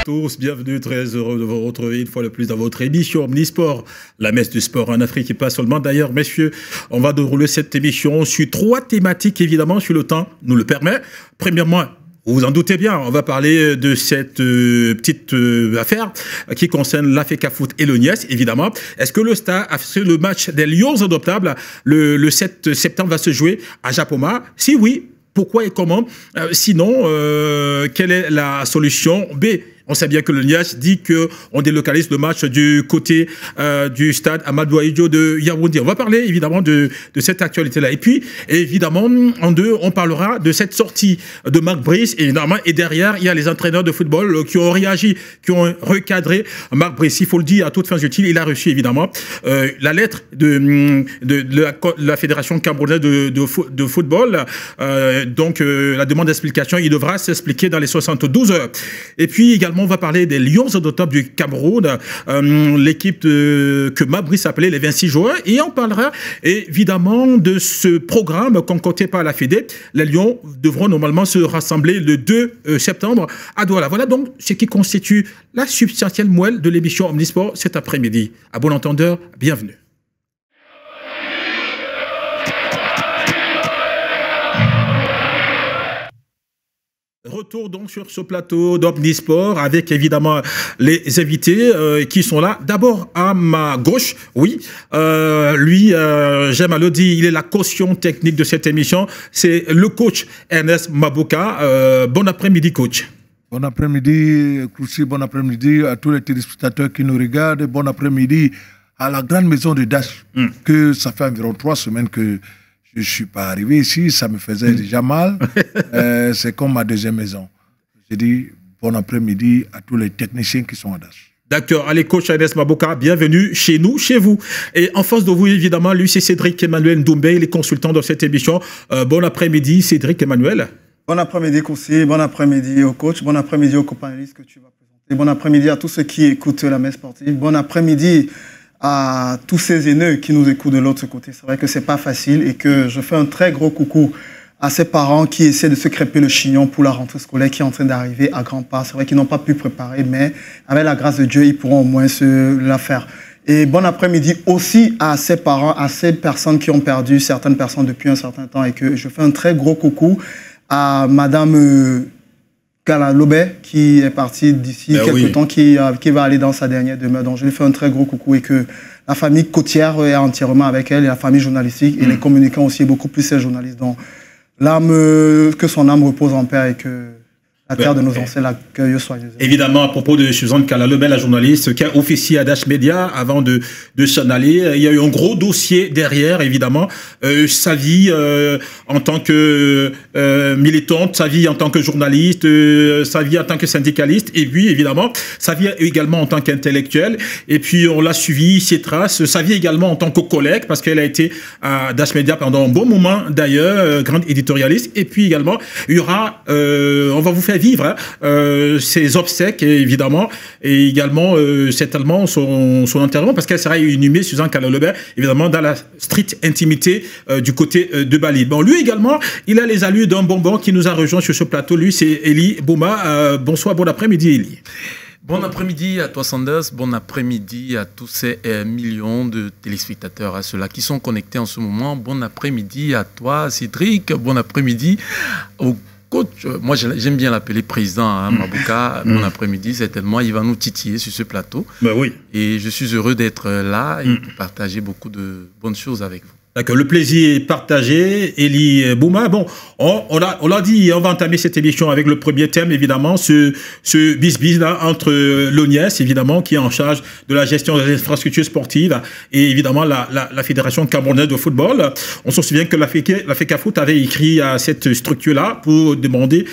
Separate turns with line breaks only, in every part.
Tous, bienvenue, très heureux de vous retrouver une fois de plus dans votre émission Omnisport, la messe du sport en Afrique et pas seulement. D'ailleurs, messieurs, on va dérouler cette émission sur 3 thématiques, évidemment, si le temps nous le permet. Premièrement, vous vous en doutez bien, on va parler de cette petite affaire qui concerne l'Africafoot et le Niès, évidemment. Est-ce que le Stade a fait le match des Lions adoptables le 7 septembre va se jouer à Japoma? Si oui, pourquoi et comment? Sinon, quelle est la solution B? On sait bien que le Niès dit qu'on délocalise le match du côté du stade Amadou Ahidjo de Yaoundé. On va parler évidemment de cette actualité-là. Et puis, évidemment, en deux, on parlera de cette sortie de Marc Brice, évidemment. Et derrière, il y a les entraîneurs de football qui ont réagi, qui ont recadré Marc Brice. Il faut le dire à toutes fins utiles, il a reçu évidemment la lettre de la Fédération camerounaise de football. Donc, la demande d'explication, il devra s'expliquer dans les 72 heures. Et puis également, on va parler des Lions adoptables du Cameroun, l'équipe que Mabrice appelait les 26 joueurs. Et on parlera évidemment de ce programme concocté par la Fédé. Les Lions devront normalement se rassembler le 2 septembre à Douala. Voilà donc ce qui constitue la substantielle moelle de l'émission Omnisport cet après-midi. À bon entendeur, bienvenue. Retour donc sur ce plateau d'Omnisport avec évidemment les invités qui sont là. D'abord à ma gauche, oui, lui, j'aime à le dire, il est la caution technique de cette émission. C'est le coach Ernest Mabouka. Bon après-midi, coach.
Bon après-midi, Koussi, bon après-midi à tous les téléspectateurs qui nous regardent. Bon après-midi à la grande maison de Dash, que ça fait environ 3 semaines que je ne suis pas arrivé ici, ça me faisait déjà mal. C'est comme ma deuxième maison. J'ai dit bon après-midi à tous les techniciens qui sont à Dash.
D'accord. Allez, coach Ernest Mabouka, bienvenue chez nous, chez vous. Et en face de vous, évidemment, lui, c'est Cédric Emmanuel Ndoumbé, les consultants de cette émission. Bon après-midi, Cédric Emmanuel.
Bon après-midi, Koussi. Bon après-midi au coach. Bon après-midi aux companélistes que tu vas présenter. Bon après-midi à tous ceux qui écoutent la messe sportive. Bon après-midi à tous ces aînés qui nous écoutent de l'autre côté. C'est vrai que c'est pas facile et que je fais un très gros coucou à ces parents qui essaient de se crêper le chignon pour la rentrée scolaire qui est en train d'arriver à grands pas. C'est vrai qu'ils n'ont pas pu préparer, mais avec la grâce de Dieu, ils pourront au moins se la faire. Et bon après-midi aussi à ces parents, à ces personnes qui ont perdu certaines personnes depuis un certain temps et que je fais un très gros coucou à Madame Lobet qui est partie d'ici quelques temps, qui va aller dans sa dernière demeure. Donc je lui fais un très gros coucou et que la famille côtière est entièrement avec elle et la famille journalistique et les communicants aussi, beaucoup plus ces journalistes. Donc que son âme repose en paix et que la terre de nos ancêtres l'accueille soigneusement.
Évidemment, à propos de Suzanne Kalalobet, la journaliste qui a officié à Dash Media avant de s'en aller, il y a eu un gros dossier derrière, évidemment. Sa vie en tant que militante, sa vie en tant que journaliste, sa vie en tant que syndicaliste, et puis, évidemment, sa vie également en tant qu'intellectuel. Et puis, on l'a suivi, ses traces, sa vie également en tant que collègue, parce qu'elle a été à Dash Media pendant un bon moment, d'ailleurs, grande éditorialiste. Et puis, également, il y aura, on va vous faire vivre ses obsèques évidemment et également certainement son enterrement parce qu'elle sera inhumée Suzanne Kalalobet évidemment dans la stricte intimité du côté de Bali. Bon, lui également il a les allures d'un bonbon qui nous a rejoint sur ce plateau. Lui c'est Eli Bouma. Bonsoir, bon après-midi Eli.
Bon après-midi à toi Sanders, bon après-midi à tous ces millions de téléspectateurs, à ceux-là qui sont connectés en ce moment. Bon après-midi à toi Cédric, bon après-midi au coach. Moi j'aime bien l'appeler président hein, Mabouka. Bon après-midi, certainement il va nous titiller sur ce plateau.
Ben oui.
Et je suis heureux d'être là et de partager beaucoup de bonnes choses avec vous.
D'accord, le plaisir est partagé. Eli Bouma, bon, on l'a dit, on va entamer cette émission avec le premier thème, évidemment, ce bis-bis là entre l'ONIES, évidemment, qui est en charge de la gestion des infrastructures sportives, et évidemment la Fédération camerounaise de football. On se souvient que la FECAFOOT avait écrit à cette structure-là pour demander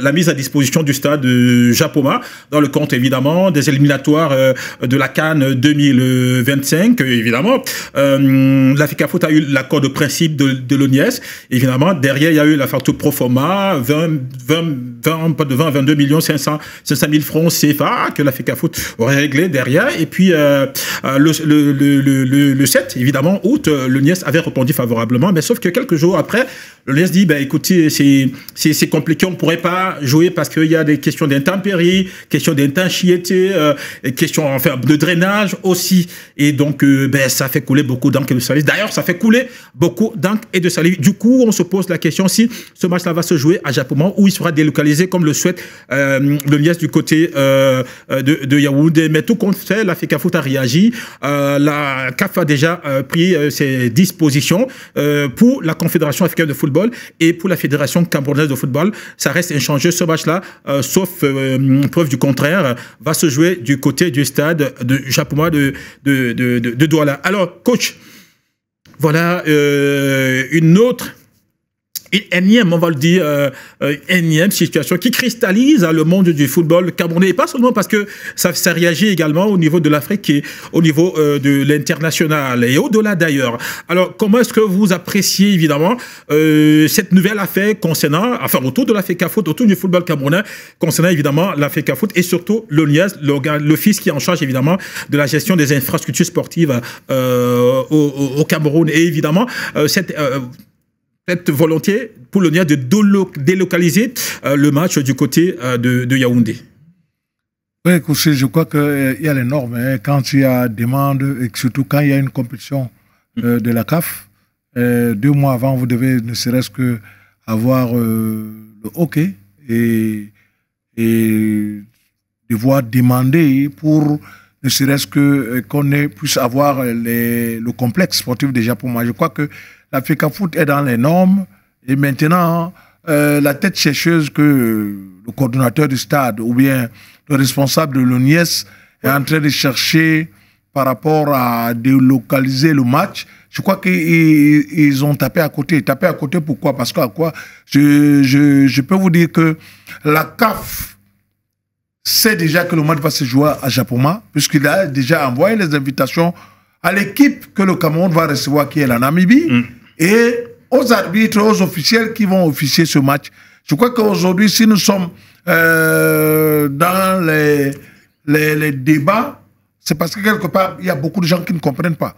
la mise à disposition du stade Japoma, dans le compte, évidemment, des éliminatoires de la CAN 2025, évidemment. La FECAFOOT a eu l'accord de principe de l'ONIES. Évidemment, derrière, il y a eu la facture pro forma, 22 millions 500 000 francs CFA que la FECAFOOT aurait réglé derrière. Et puis, le 7, évidemment, août, le NIES avait répondu favorablement, mais sauf que quelques jours après, le NIES dit, ben, écoutez, c'est compliqué, on ne pourrait pas jouer parce qu'il y a des questions d'intempéries, questions d'étanchéité, questions enfin, de drainage aussi. Et donc, ben, ça fait couler beaucoup d'encre et de salive. D'ailleurs, ça fait couler beaucoup d'encre et de salive. Du coup, on se pose la question si ce match-là va se jouer à Japoma ou il sera délocalisé comme le souhaite le NIES du côté de Yaoundé. Mais tout compte fait, la FECAFOOT a réagi. La CAF a déjà pris ses dispositions pour la Confédération africaine de football et pour la Fédération camerounaise de football. Ça reste inchangé ce match-là, sauf preuve du contraire, va se jouer du côté du stade de Japoma de Douala. Alors, coach, voilà une énième, on va le dire, énième situation qui cristallise le monde du football camerounais. Et pas seulement parce que ça réagit également au niveau de l'Afrique et au niveau de l'international et au-delà d'ailleurs. Alors, comment est-ce que vous appréciez évidemment cette nouvelle affaire concernant, enfin autour de la FECAFOOT, autour du football camerounais, concernant évidemment la FECAFOOT et surtout le NIES, l'office qui est en charge évidemment de la gestion des infrastructures sportives au Cameroun. Et évidemment, cette volonté pour le NIES de délocaliser le match du côté de Yaoundé.
Oui, Koussé, je crois qu'il y a les normes. Hein, quand il y a demande, et surtout quand il y a une compétition de la CAF, 2 mois avant, vous devez ne serait-ce que avoir le hockey et devoir demander pour ne serait-ce que qu'on puisse avoir le complexe sportif déjà pour moi. Je crois que la FECAFOOT est dans les normes et maintenant, la tête chercheuse que le coordonnateur du stade ou bien le responsable de l'ONIES est en train de chercher par rapport à délocaliser le match, je crois qu'ils ont tapé à côté. Tapé à côté, pourquoi? Parce que je peux vous dire que la CAF sait déjà que le match va se jouer à Japoma, puisqu'il a déjà envoyé les invitations à l'équipe que le Cameroun va recevoir, qui est la Namibie, et aux arbitres, aux officiels qui vont officier ce match. Je crois qu'aujourd'hui, si nous sommes dans les débats, c'est parce que quelque part, il y a beaucoup de gens qui ne comprennent pas.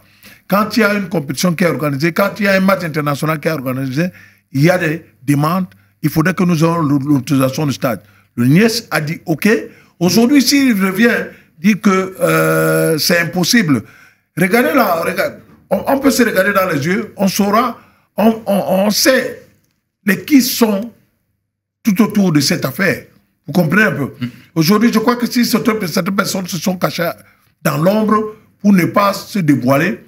Quand il y a une compétition qui est organisée, quand il y a un match international qui est organisé, il y a des demandes. Il faudrait que nous ayons l'autorisation du stade. Le NIES a dit OK. Aujourd'hui, s'il revient, dit que c'est impossible. Regardez là, on peut se regarder dans les yeux, on saura, on sait qui sont tout autour de cette affaire. Vous comprenez un peu? Aujourd'hui, je crois que si certaines personnes se sont cachées dans l'ombre pour ne pas se dévoiler,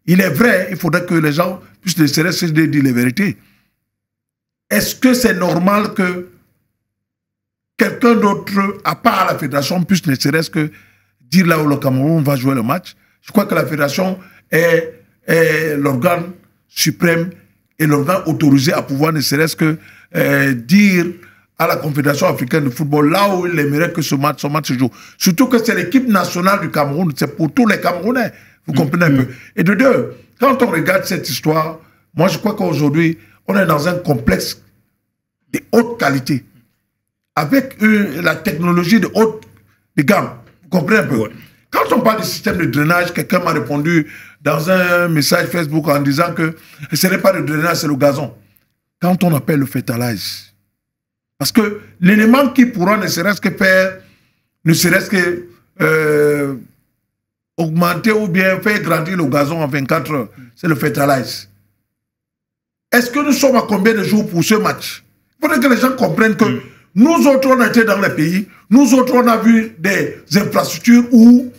il est vrai, il faudrait que les gens puissent ne serait-ce que dire les vérités. Est-ce que c'est normal que quelqu'un d'autre, à part la fédération, puisse ne serait-ce que dire là où le Cameroun va jouer le match? Je crois que la fédération est l'organe suprême et l'organe autorisé à pouvoir ne serait-ce que dire à la Confédération africaine de football là où il aimerait que ce match se joue. Surtout que c'est l'équipe nationale du Cameroun, c'est pour tous les Camerounais. Vous comprenez un peu? Et de deux, quand on regarde cette histoire, moi je crois qu'aujourd'hui, on est dans un complexe de haute qualité, avec la technologie de haute gamme. Vous comprenez un peu? Ouais. Quand on parle du système de drainage, quelqu'un m'a répondu dans un message Facebook en disant que ce n'est pas le drainage, c'est le gazon. Quand on appelle le fertilize, parce que l'élément qui pourra ne serait-ce que faire, ne serait-ce que augmenter ou bien faire grandir le gazon en 24 heures, c'est le fertilize. Est-ce que nous sommes à combien de jours pour ce match? Il faudrait que les gens comprennent que nous autres, on a été dans les pays, nous autres, on a vu des infrastructures où,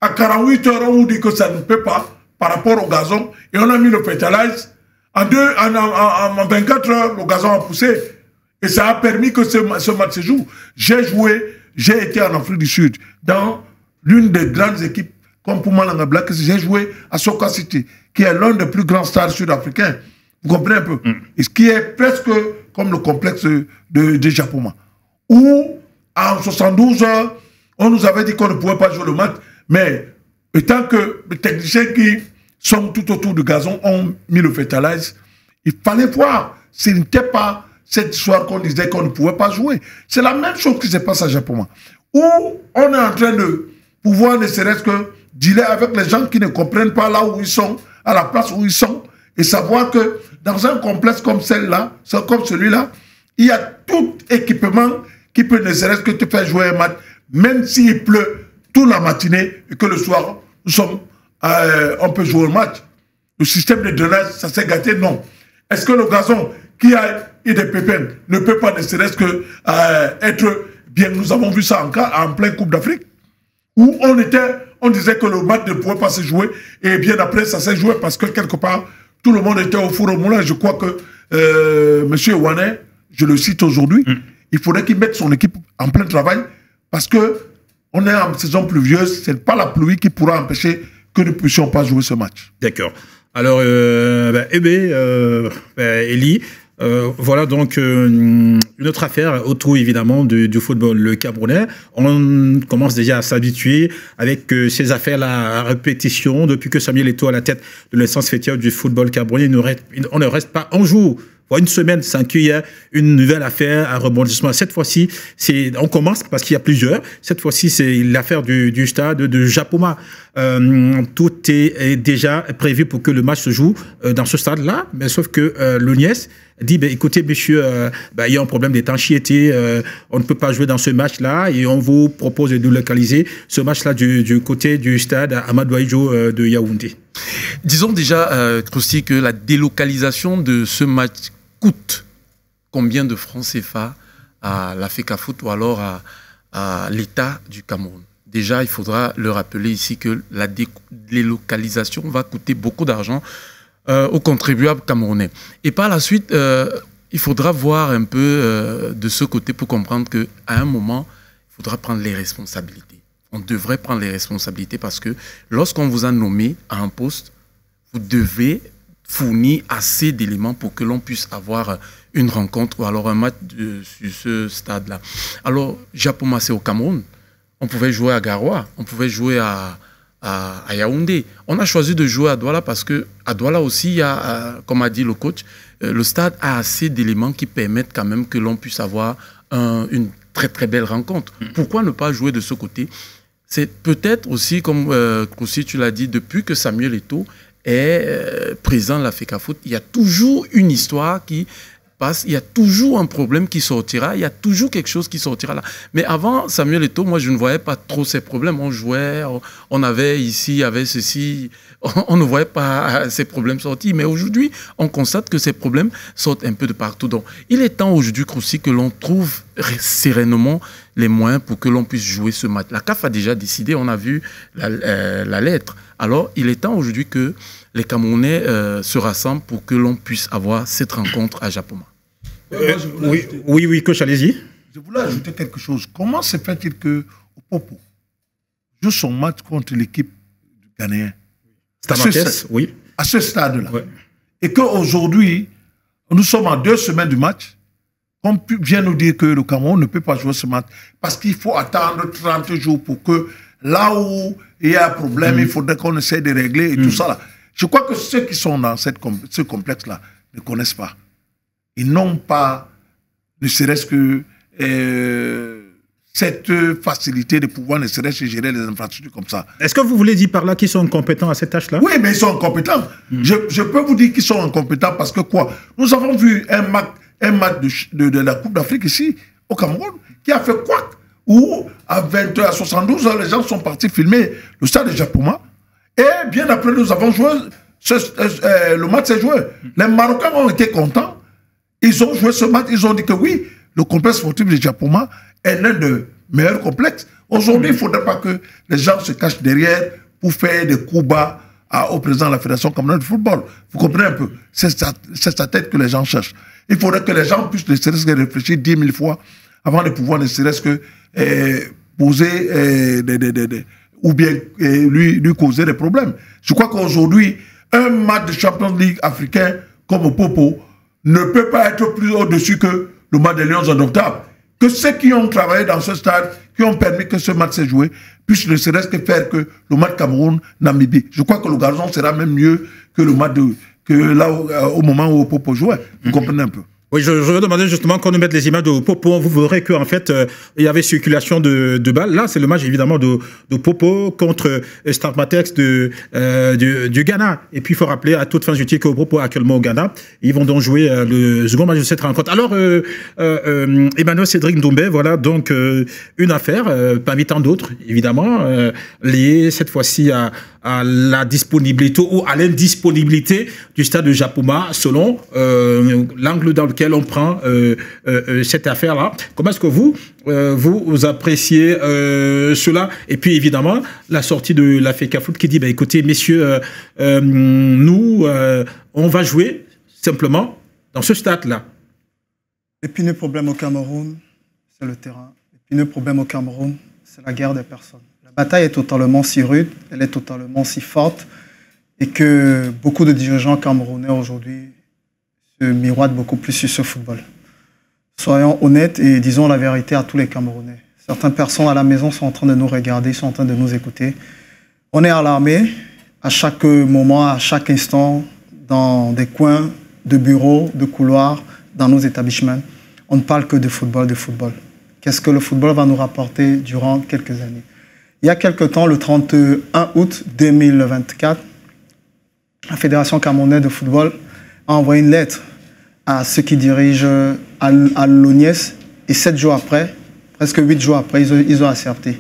à 48 heures, on nous dit que ça ne peut pas par rapport au gazon, et on a mis le fertilize. En 24 heures, le gazon a poussé. Et ça a permis que ce match se joue. J'ai été en Afrique du Sud, dans l'une des grandes équipes, comme Mpumalanga Black, j'ai joué à Soka City, qui est l'un des plus grands stars sud-africains. Vous comprenez un peu? Et ce qui est presque comme le complexe de Japoma. Où, en 72 heures, on nous avait dit qu'on ne pouvait pas jouer le match, mais étant que les techniciens qui sont tout autour du gazon ont mis le fertilize, il fallait voir s'il n'était pas cette histoire qu'on disait qu'on ne pouvait pas jouer. C'est la même chose qui se passe à Japoma, où on est en train de pouvoir ne serait-ce que dealer avec les gens qui ne comprennent pas là où ils sont, à la place où ils sont, et savoir que dans un complexe comme comme celui-là, il y a tout équipement qui peut ne serait-ce que te faire jouer un match, même s'il pleut toute la matinée et que le soir, on peut jouer au match. Le système de drainage, ça s'est gâté? Non. Est-ce que le gazon qui a eu des pépins ne peut pas ne serait-ce que être bien? Nous avons vu ça en pleine Coupe d'Afrique, où on disait que le match ne pouvait pas se jouer, et bien après, ça s'est joué parce que quelque part, tout le monde était au four au moulin. Je crois que M. Wane, je le cite aujourd'hui, il faudrait qu'il mette son équipe en plein travail, parce que on est en saison pluvieuse, ce n'est pas la pluie qui pourra empêcher que nous ne puissions pas jouer ce match.
D'accord. Alors, Elie, voilà donc une autre affaire autour évidemment du football camerounais. On commence déjà à s'habituer avec ces affaires-là à répétition. Depuis que Samuel Eto'o à la tête de l'instance fêtière du football camerounais, on ne reste pas un jour, voire une semaine sans qu'il y ait une nouvelle affaire à rebondissement. Cette fois-ci, on commence parce qu'il y a plusieurs. Cette fois-ci, c'est l'affaire du stade de Japoma. Tout est déjà prévu pour que le match se joue dans ce stade-là, mais sauf que l'ONIES dit, écoutez, monsieur, il y a un problème d'étanchéité, on ne peut pas jouer dans ce match-là, et on vous propose de localiser ce match-là du côté du stade Amadou Ahidjo de Yaoundé.
Disons déjà, Krusty, que la délocalisation de ce match coûte combien de francs CFA à la FECAFOOT ou alors à l'État du Cameroun? Déjà, il faudra le rappeler ici que la délocalisation va coûter beaucoup d'argent aux contribuables camerounais. Et par la suite, il faudra voir un peu de ce côté pour comprendre qu'à un moment, il faudra prendre les responsabilités. On devrait prendre les responsabilités parce que lorsqu'on vous a nommé à un poste, vous devez fournir assez d'éléments pour que l'on puisse avoir une rencontre ou alors un match sur ce stade-là. Alors, Japoma, c'est au Cameroun. On pouvait jouer à Garoua, on pouvait jouer à Yaoundé. On a choisi de jouer à Douala parce qu'à Douala aussi, il y a, comme a dit le coach, le stade a assez d'éléments qui permettent quand même que l'on puisse avoir une très très belle rencontre. Pourquoi ne pas jouer de ce côté? C'est peut-être aussi, comme aussi tu l'as dit, depuis que Samuel Eto'o est président de la FECAFOOT, il y a toujours une histoire qui passe, il y a toujours un problème qui sortira, il y a toujours quelque chose qui sortira là. Mais avant Samuel Eto'o, moi je ne voyais pas trop ces problèmes. On jouait, on avait ici, il y avait ceci, on ne voyait pas ces problèmes sortir. Mais aujourd'hui, on constate que ces problèmes sortent un peu de partout. Donc il est temps aujourd'hui aussi que l'on trouve sereinement les moyens pour que l'on puisse jouer ce match. La CAF a déjà décidé, on a vu la lettre. Alors il est temps aujourd'hui que les Camerounais se rassemblent pour que l'on puisse avoir cette rencontre à Japoma.
Oui, coach, allez-y.
Je voulais ajouter quelque chose. Comment se fait-il que Opopo joue son match contre l'équipe du Ghanéen à ce stade-là, et qu'aujourd'hui, nous sommes en 2 semaines du match, on vient nous dire que le Cameroun ne peut pas jouer ce match parce qu'il faut attendre 30 jours pour que là où il y a un problème, il faudrait qu'on essaie de régler et tout ça là. Je crois que ceux qui sont dans ce complexe-là ne connaissent pas. Ils n'ont pas, ne serait-ce que cette facilité de pouvoir ne serait-ce que gérer les infrastructures comme ça.
Est-ce que vous voulez dire par là qu'ils sont incompétents à cette tâche-là?
Oui, mais ils sont incompétents. Je peux vous dire qu'ils sont incompétents parce que quoi? Nous avons vu un match de la Coupe d'Afrique ici, au Cameroun, qui a fait quoi? Où à 20h, à 72 heures, les gens sont partis filmer le stade de Japoma. Et bien après, nous avons joué, le match s'est joué. Les Marocains ont été contents. Ils ont joué ce match. Ils ont dit que oui, le complexe sportif de Japoma est l'un des meilleurs complexes. Aujourd'hui, il ne faudrait pas que les gens se cachent derrière pour faire des coups bas au président de la Fédération camerounaise de football. Vous comprenez un peu? C'est sa tête que les gens cherchent. Il faudrait que les gens puissent ne serait-ce que réfléchir 10 000 fois avant de pouvoir ne serait-ce que poser ou bien lui causer des problèmes. Je crois qu'aujourd'hui, un match de Champions League africain comme au Popo ne peut pas être plus au-dessus que le match des Lions en octobre. Que ceux qui ont travaillé dans ce stade, qui ont permis que ce match s'est joué, puissent ne serait-ce que faire que le match Cameroun-Namibie. Je crois que le gazon sera même mieux que le match que là au moment où Popo jouait. Vous comprenez un peu?
Oui, je veux demander justement qu'on nous mette les images de Popo. Vous verrez qu'en fait, il y avait circulation de balles. Là, c'est le match évidemment de Popo contre Stade Matex du Ghana. Et puis, il faut rappeler à toute fin utile que Popo est actuellement au Ghana. Ils vont donc jouer le second match de cette rencontre. Alors, Emmanuel Cédric Ndombé, voilà donc une affaire, parmi tant d'autres, évidemment, liée cette fois-ci à la disponibilité ou à l'indisponibilité du stade de Japoma, selon l'angle dans lequel on prend cette affaire-là. Comment est-ce que vous appréciez cela? Et puis évidemment, la sortie de la FECAFOOT qui dit, bah, écoutez, messieurs, nous, on va jouer simplement dans ce stade-là.
L'épineux problème au Cameroun, c'est le terrain. L'épineux problème au Cameroun, c'est la guerre des personnes. La bataille est totalement si rude, elle est totalement si forte, et que beaucoup de dirigeants camerounais aujourd'hui se miroitent beaucoup plus sur ce football. Soyons honnêtes et disons la vérité à tous les Camerounais. Certaines personnes à la maison sont en train de nous regarder, sont en train de nous écouter. On est alarmés à chaque moment, à chaque instant, dans des coins de bureaux, de couloirs, dans nos établissements. On ne parle que de football, de football. Qu'est-ce que le football va nous rapporter durant quelques années? Il y a quelque temps, le 31 août 2024, la Fédération camerounaise de football a envoyé une lettre à ceux qui dirigent à l'ONIES. Et 7 jours après, presque 8 jours après, ils ont accepté.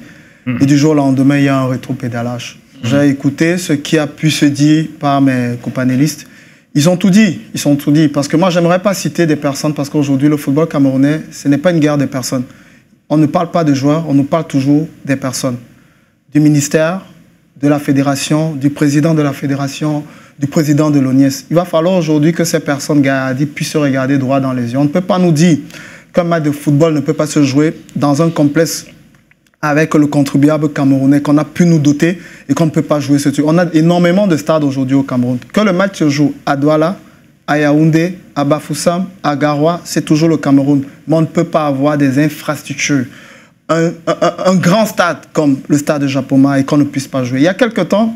Et du jour au lendemain, il y a un rétropédalage. J'ai écouté ce qui a pu se dire par mes companélistes. Ils ont tout dit, ils ont tout dit. Parce que moi, j'aimerais pas citer des personnes, parce qu'aujourd'hui, le football camerounais, ce n'est pas une guerre des personnes. On ne parle pas de joueurs, on nous parle toujours des personnes. Du ministère, de la fédération, du président de la fédération, du président de l'ONIES. Il va falloir aujourd'hui que ces personnes puissent se regarder droit dans les yeux. On ne peut pas nous dire qu'un match de football ne peut pas se jouer dans un complexe avec le contribuable camerounais qu'on a pu nous doter et qu'on ne peut pas jouer ce truc. On a énormément de stades aujourd'hui au Cameroun. Que le match se joue à Douala, à Yaoundé, à Bafoussam, à Garoua, c'est toujours le Cameroun. Mais on ne peut pas avoir des infrastructures. Un grand stade comme le stade de Japoma et qu'on ne puisse pas jouer. Il y a quelque temps,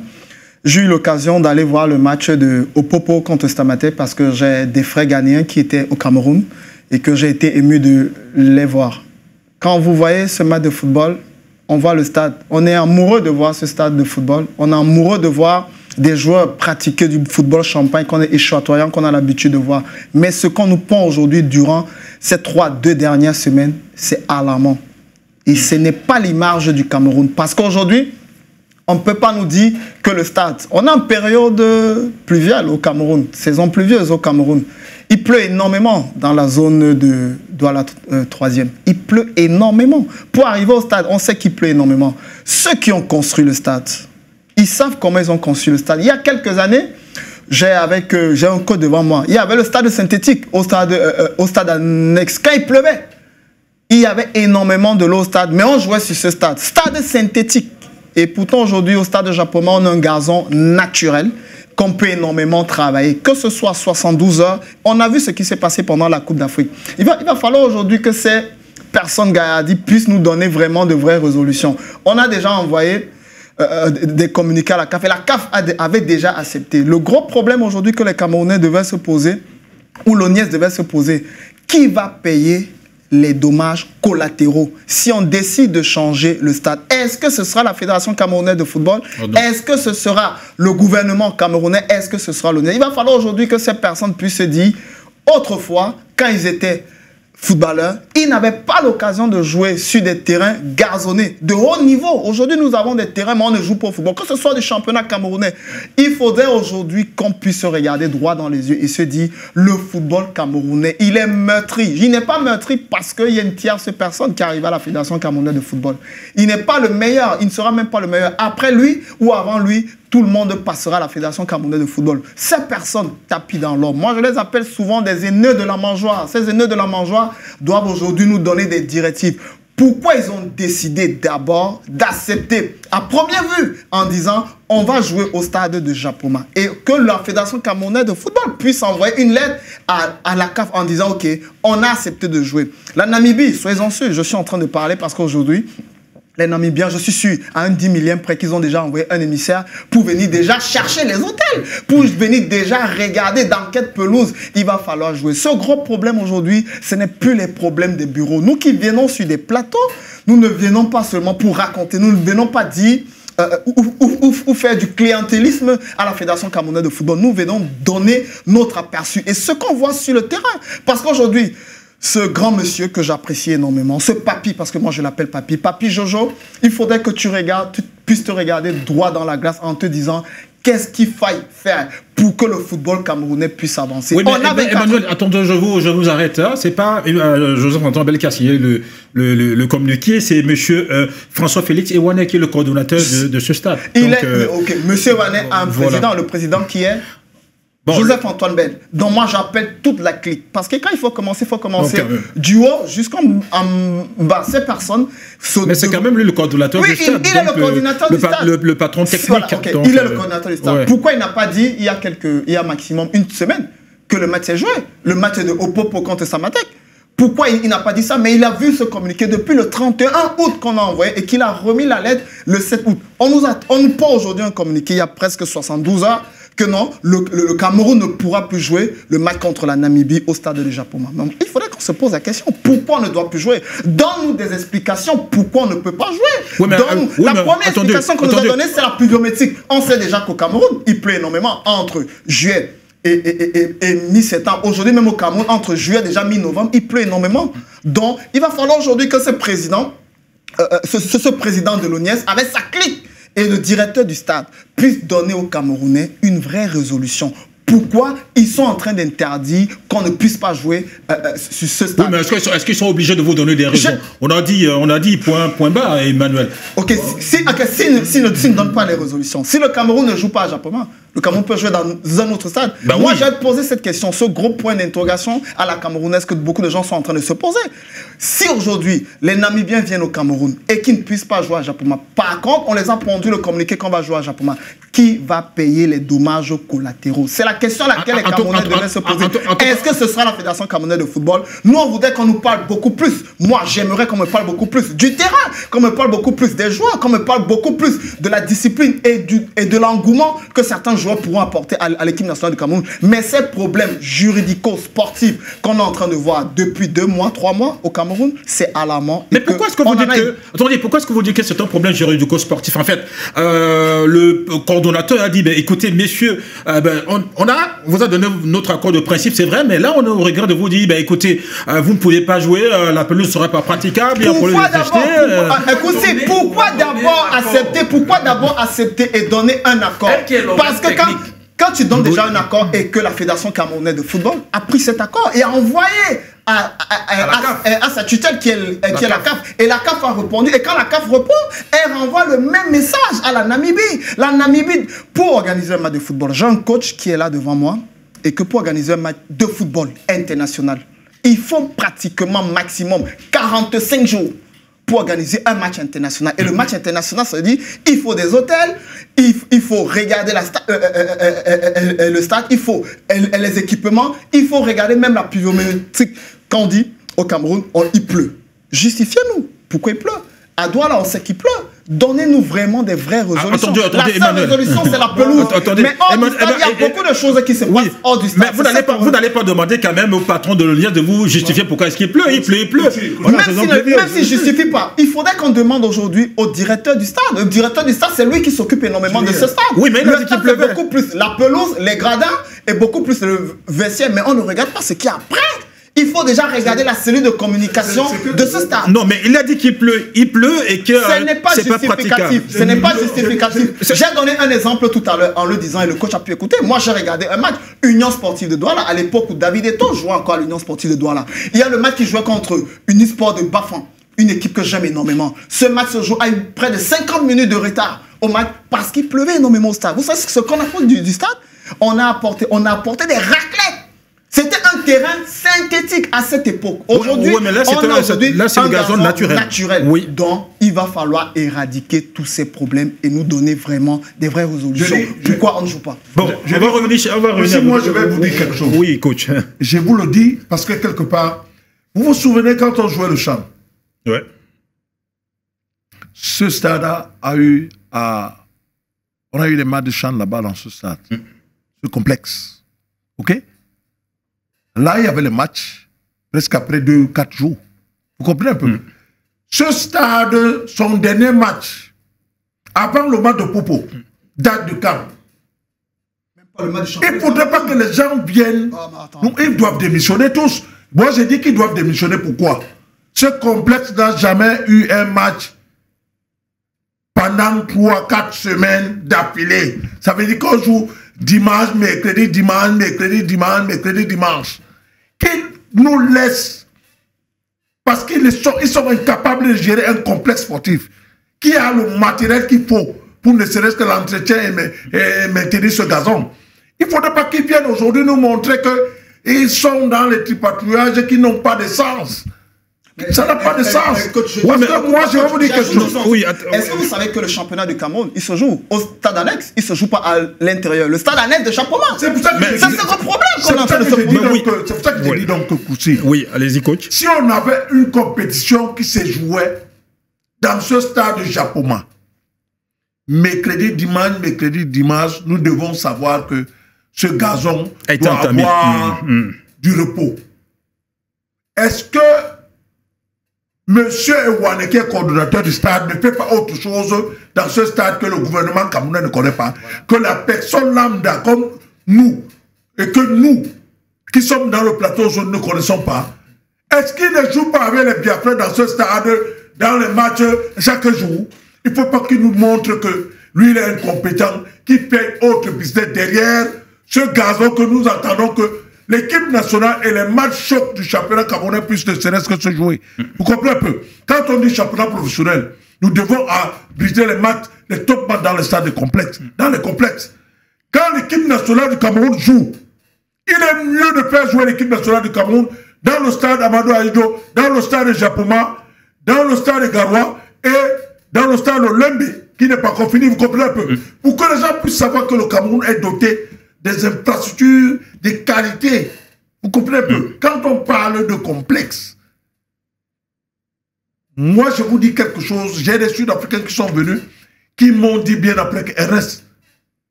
j'ai eu l'occasion d'aller voir le match de Opopo contre Stamaté parce que j'ai des frères ghanéens qui étaient au Cameroun et que j'ai été ému de les voir. Quand vous voyez ce match de football, on voit le stade. On est amoureux de voir ce stade de football. On est amoureux de voir des joueurs pratiquer du football champagne qu'on est échatoyant, qu'on a l'habitude de voir. Mais ce qu'on nous pond aujourd'hui durant ces 2 dernières semaines, c'est alarmant. Et ce n'est pas l'image du Cameroun. Parce qu'aujourd'hui, on ne peut pas nous dire que le stade... On a une période pluviale au Cameroun, saison pluvieuse au Cameroun. Il pleut énormément dans la zone de Douala 3e. Il pleut énormément. Pour arriver au stade, on sait qu'il pleut énormément. Ceux qui ont construit le stade, ils savent comment ils ont construit le stade. Il y a quelques années, j'ai un code devant moi. Il y avait le stade synthétique au stade annexe. Quand il pleuvait, il y avait énormément de l'eau au stade, mais on jouait sur ce stade. Stade synthétique. Et pourtant, aujourd'hui, au stade de Japoma, on a un gazon naturel qu'on peut énormément travailler. Que ce soit 72 heures, on a vu ce qui s'est passé pendant la Coupe d'Afrique. Il va falloir aujourd'hui que ces personnes Gaïadi puissent nous donner vraiment de vraies résolutions. On a déjà envoyé des communiqués à la CAF et la CAF avait déjà accepté. Le gros problème aujourd'hui que les Camerounais devaient se poser, ou l'ONIES devait se poser, qui va payer les dommages collatéraux si on décide de changer le stade? Est-ce que ce sera la Fédération camerounaise de football? Est-ce que ce sera le gouvernement camerounais? Est-ce que ce sera l'ONIES? Il va falloir aujourd'hui que ces personnes puissent se dire, autrefois, quand ils étaient footballeurs, ils n'avaient pas l'occasion de jouer sur des terrains gazonnés de haut niveau. Aujourd'hui, nous avons des terrains, mais on ne joue pas au football. Que ce soit du championnat camerounais, il faudrait aujourd'hui qu'on puisse se regarder droit dans les yeux et se dire, le football camerounais, il est meurtri. Il n'est pas meurtri parce qu'il y a une tierce personne qui arrive à la Fédération camerounaise de football. Il n'est pas le meilleur, il ne sera même pas le meilleur. Après lui ou avant lui, tout le monde passera à la Fédération camerounaise de football. Ces personnes tapis dans l'ombre. Moi, je les appelle souvent des haineux de la mangeoire. Ces haineux de la mangeoire doivent aujourd'hui nous donner des directives. Pourquoi ils ont décidé d'abord d'accepter à première vue en disant on va jouer au stade de Japoma et que la Fédération camerounaise de football puisse envoyer une lettre à la CAF en disant ok, on a accepté de jouer. La Namibie, soyez-en sûrs, je suis en train de parler parce qu'aujourd'hui, Les Namibiens, je suis sûr, à un 10 millième près qu'ils ont déjà envoyé un émissaire pour venir déjà chercher les hôtels, pour venir déjà regarder dans quelle pelouse il va falloir jouer. Ce gros problème aujourd'hui, ce n'est plus les problèmes des bureaux. Nous qui venons sur des plateaux, nous ne venons pas seulement pour raconter, nous ne venons pas dire ou faire du clientélisme à la Fédération camerounaise de football. Nous venons donner notre aperçu et ce qu'on voit sur le terrain. Parce qu'aujourd'hui, ce grand monsieur que j'apprécie énormément, ce papy, parce que moi je l'appelle papy, papy Jojo, il faudrait que tu puisses te regarder droit dans la glace en te disant qu'est-ce qu'il faille faire pour que le football camerounais puisse avancer.
Oui, mais Emmanuel, attendez, je vous arrête. Hein. C'est pas Joseph-Antoine Belcassier, le communiqué, c'est monsieur François-Félix Ewanet qui est le coordonnateur de ce stade.
Ok, monsieur Ewanet a un président, le président qui est bon, Joseph-Antoine Bell. Donc moi j'appelle toute la clique. Parce que quand il faut commencer du haut jusqu'en bas. Ces personnes...
Mais c'est quand même lui le coordonnateur du stade.
Il est le coordinateur du stade.
Le patron technique.
Voilà, donc, il est le coordinateur du stade. Ouais. Pourquoi il n'a pas dit il y a maximum une semaine que le match est joué? Le match de Opopo contre Samatek. Pourquoi il n'a pas dit ça? Mais il a vu ce communiqué depuis le 31 août qu'on a envoyé et qu'il a remis la lettre le 7 août. On nous porte aujourd'hui un communiqué il y a presque 72 heures que non, le Cameroun ne pourra plus jouer le match contre la Namibie au stade de Japoma. Il faudrait qu'on se pose la question, pourquoi on ne doit plus jouer? Donne-nous des explications, pourquoi on ne peut pas jouer. La première explication qu'on nous a donnée, c'est la pluviométrique. On sait déjà qu'au Cameroun, il pleut énormément entre juillet et mi-septembre. Aujourd'hui, même au Cameroun, entre juillet déjà mi-novembre, il pleut énormément. Donc, il va falloir aujourd'hui que ce président de l'ONIES, avec sa clique, et le directeur du stade puisse donner aux Camerounais une vraie résolution. Pourquoi ils sont en train d'interdire qu'on ne puisse pas jouer sur ce stade?
Oui, mais est-ce qu'ils sont obligés de vous donner des raisons? On a dit point bas, Emmanuel.
Ok, s'ils ne donnent pas les résolutions, si le Cameroun ne joue pas à Japoma, le Cameroun peut jouer dans un autre stade. Ben moi, j'ai posé cette question, ce gros point d'interrogation à la Camerounaise que beaucoup de gens sont en train de se poser. Si aujourd'hui, les Namibiens viennent au Cameroun et qu'ils ne puissent pas jouer à Japoma, par contre, on les a pondu le communiqué qu'on va jouer à Japoma, qui va payer les dommages collatéraux? C'est la question à laquelle les Camerounais devraient se poser. Est-ce que ce sera la Fédération camerounaise de football? Nous, on voudrait qu'on nous parle beaucoup plus. Moi, j'aimerais qu'on me parle beaucoup plus du terrain, qu'on me parle beaucoup plus des joueurs, qu'on me parle beaucoup plus de la discipline et de l'engouement que certains joueurs pourront apporter à l'équipe nationale du Cameroun. Mais ces problèmes juridico-sportifs qu'on est en train de voir depuis 2 mois, 3 mois au Cameroun, c'est alarmant.
Mais pourquoi est-ce que vous dites que... Attendez, pourquoi est-ce que vous dites que c'est un problème juridico-sportif? En fait, le coordonnateur a dit, écoutez, messieurs, on vous a donné notre accord de principe, c'est vrai, mais là, on est au regret de vous dire, écoutez, vous ne pouvez pas jouer, la pelouse ne sera pas praticable.
Pourquoi d'abord accepter et donner un accord? Parce que quand tu donnes déjà un accord et que la Fédération camerounaise de football a pris cet accord et a envoyé à sa tutelle qui est la CAF, et la CAF a répondu, et quand la CAF répond, elle renvoie le même message à la Namibie. La Namibie, pour organiser un match de football, j'ai un coach qui est là devant moi, et que pour organiser un match de football international, il faut pratiquement maximum 45 jours pour organiser un match international. Et le match international, ça veut dire il faut des hôtels, il faut regarder le stade, il faut les équipements, il faut regarder même la pluviométrie. Quand on dit au Cameroun, il pleut. Justifiez-nous. Pourquoi il pleut? À Douala, on sait qu'il pleut. Donnez-nous vraiment des vraies résolutions.
La
seule résolution, c'est la pelouse. Mais hors du stade, il y a beaucoup de choses qui se passent hors du stade.
Mais vous n'allez pas demander quand même au patron de l'ONIES de vous justifier pourquoi est-ce qu'il pleut. Il pleut.
Même s'il ne justifie pas, il faudrait qu'on demande aujourd'hui au directeur du stade. Le directeur du stade, c'est lui qui s'occupe énormément de ce stade.
Oui, mais
le stade, c'est beaucoup plus la pelouse, les gradins et beaucoup plus le vestiaire. Mais on ne regarde pas ce qu'il y a après. Il faut déjà regarder la cellule de communication de ce stade.
Non, mais il a dit qu'il pleut et que
ce n'est pas justificatif. Ce n'est pas justificatif. J'ai donné un exemple tout à l'heure en le disant et le coach a pu écouter. Moi, j'ai regardé un match Union Sportive de Douala à l'époque où David Eto'o jouait encore à l'Union Sportive de Douala. Il y a le match qui jouait contre Unisport de Bafan, une équipe que j'aime énormément. Ce match se joue à près de 50 minutes de retard au match parce qu'il pleuvait énormément au stade. Vous savez ce qu'on a fait du stade? On a apporté des raclettes. C'était un terrain synthétique à cette époque. Aujourd'hui,
là, c'est un gazon naturel.
Oui. Donc, il va falloir éradiquer tous ces problèmes et nous donner vraiment des vraies résolutions. Pourquoi on ne joue pas?
Bon, on va revenir. Moi, je vais vous dire quelque chose.
Oui, coach.
Je vous le dis parce que quelque part, vous vous souvenez quand on jouait le chant?
Ouais.
ce stade a eu on a eu les matchs de chant là-bas dans ce stade, ce complexe. OK? Là, il y avait les matchs presque après 2 ou 4 jours. Vous comprenez un peu? Ce stade, son dernier match, avant le match de Popo, date de quand? Il ne faudrait pas que les gens viennent. Donc, ils doivent démissionner tous. Moi, j'ai dit qu'ils doivent démissionner. Pourquoi? Ce complexe n'a jamais eu un match pendant 3-4 semaines d'affilée. Ça veut dire qu'on joue dimanche, mercredi, dimanche, mercredi, dimanche, mercredi, dimanche. Qu'ils nous laissent, parce qu'ils sont incapables de gérer un complexe sportif. Qui a le matériel qu'il faut pour ne serait-ce que l'entretien et maintenir ce gazon? Il ne faudrait pas qu'ils viennent aujourd'hui nous montrer qu'ils sont dans les tripatouillages qui n'ont pas de sens. Ça n'a pas de sens. Parce que moi, je vais vous dire quelque chose.
Est-ce que vous savez que le championnat du Cameroun, il se joue au stade annexe, il ne se joue pas à l'intérieur. Le stade annexe de Chapoma. C'est pour ça que c'est un problème qu'on est en train de se poser.
C'est pour ça que je dis donc, Koussi.
Oui, allez-y, coach.
Si on avait une compétition qui se jouait dans ce stade de Chapoma, mercredi, dimanche, nous devons savoir que ce gazon doit avoir du repos. Est-ce que Monsieur Ewane, qui est coordonnateur du stade, ne fait pas autre chose dans ce stade que le gouvernement camerounais ne connaît pas, que la personne lambda comme nous, et que nous, qui sommes dans le plateau jaune, ne connaissons pas? Est-ce qu'il ne joue pas avec les Biafrais dans ce stade, dans les matchs chaque jour? Il ne faut pas qu'il nous montre que lui, il est incompétent, qui fait autre business derrière ce gazon que nous attendons que l'équipe nationale et les matchs chocs du championnat camerounais puissent ne serait-ce que se jouer. Vous comprenez un peu? Quand on dit championnat professionnel, nous devons briser les matchs, les top matchs dans les stades complexes, dans les complexes. Quand l'équipe nationale du Cameroun joue, il est mieux de faire jouer l'équipe nationale du Cameroun dans le stade Amadou Ahidjo, dans le stade de Japoma, dans le stade de Garoua et dans le stade de Lembe, qui n'est pas encore fini, vous comprenez un peu? Pour que les gens puissent savoir que le Cameroun est doté des infrastructures de qualité. Vous comprenez un peu? Quand on parle de complexe, moi je vous dis quelque chose, j'ai des Sud-Africains qui sont venus, qui m'ont dit bien après que Ernest,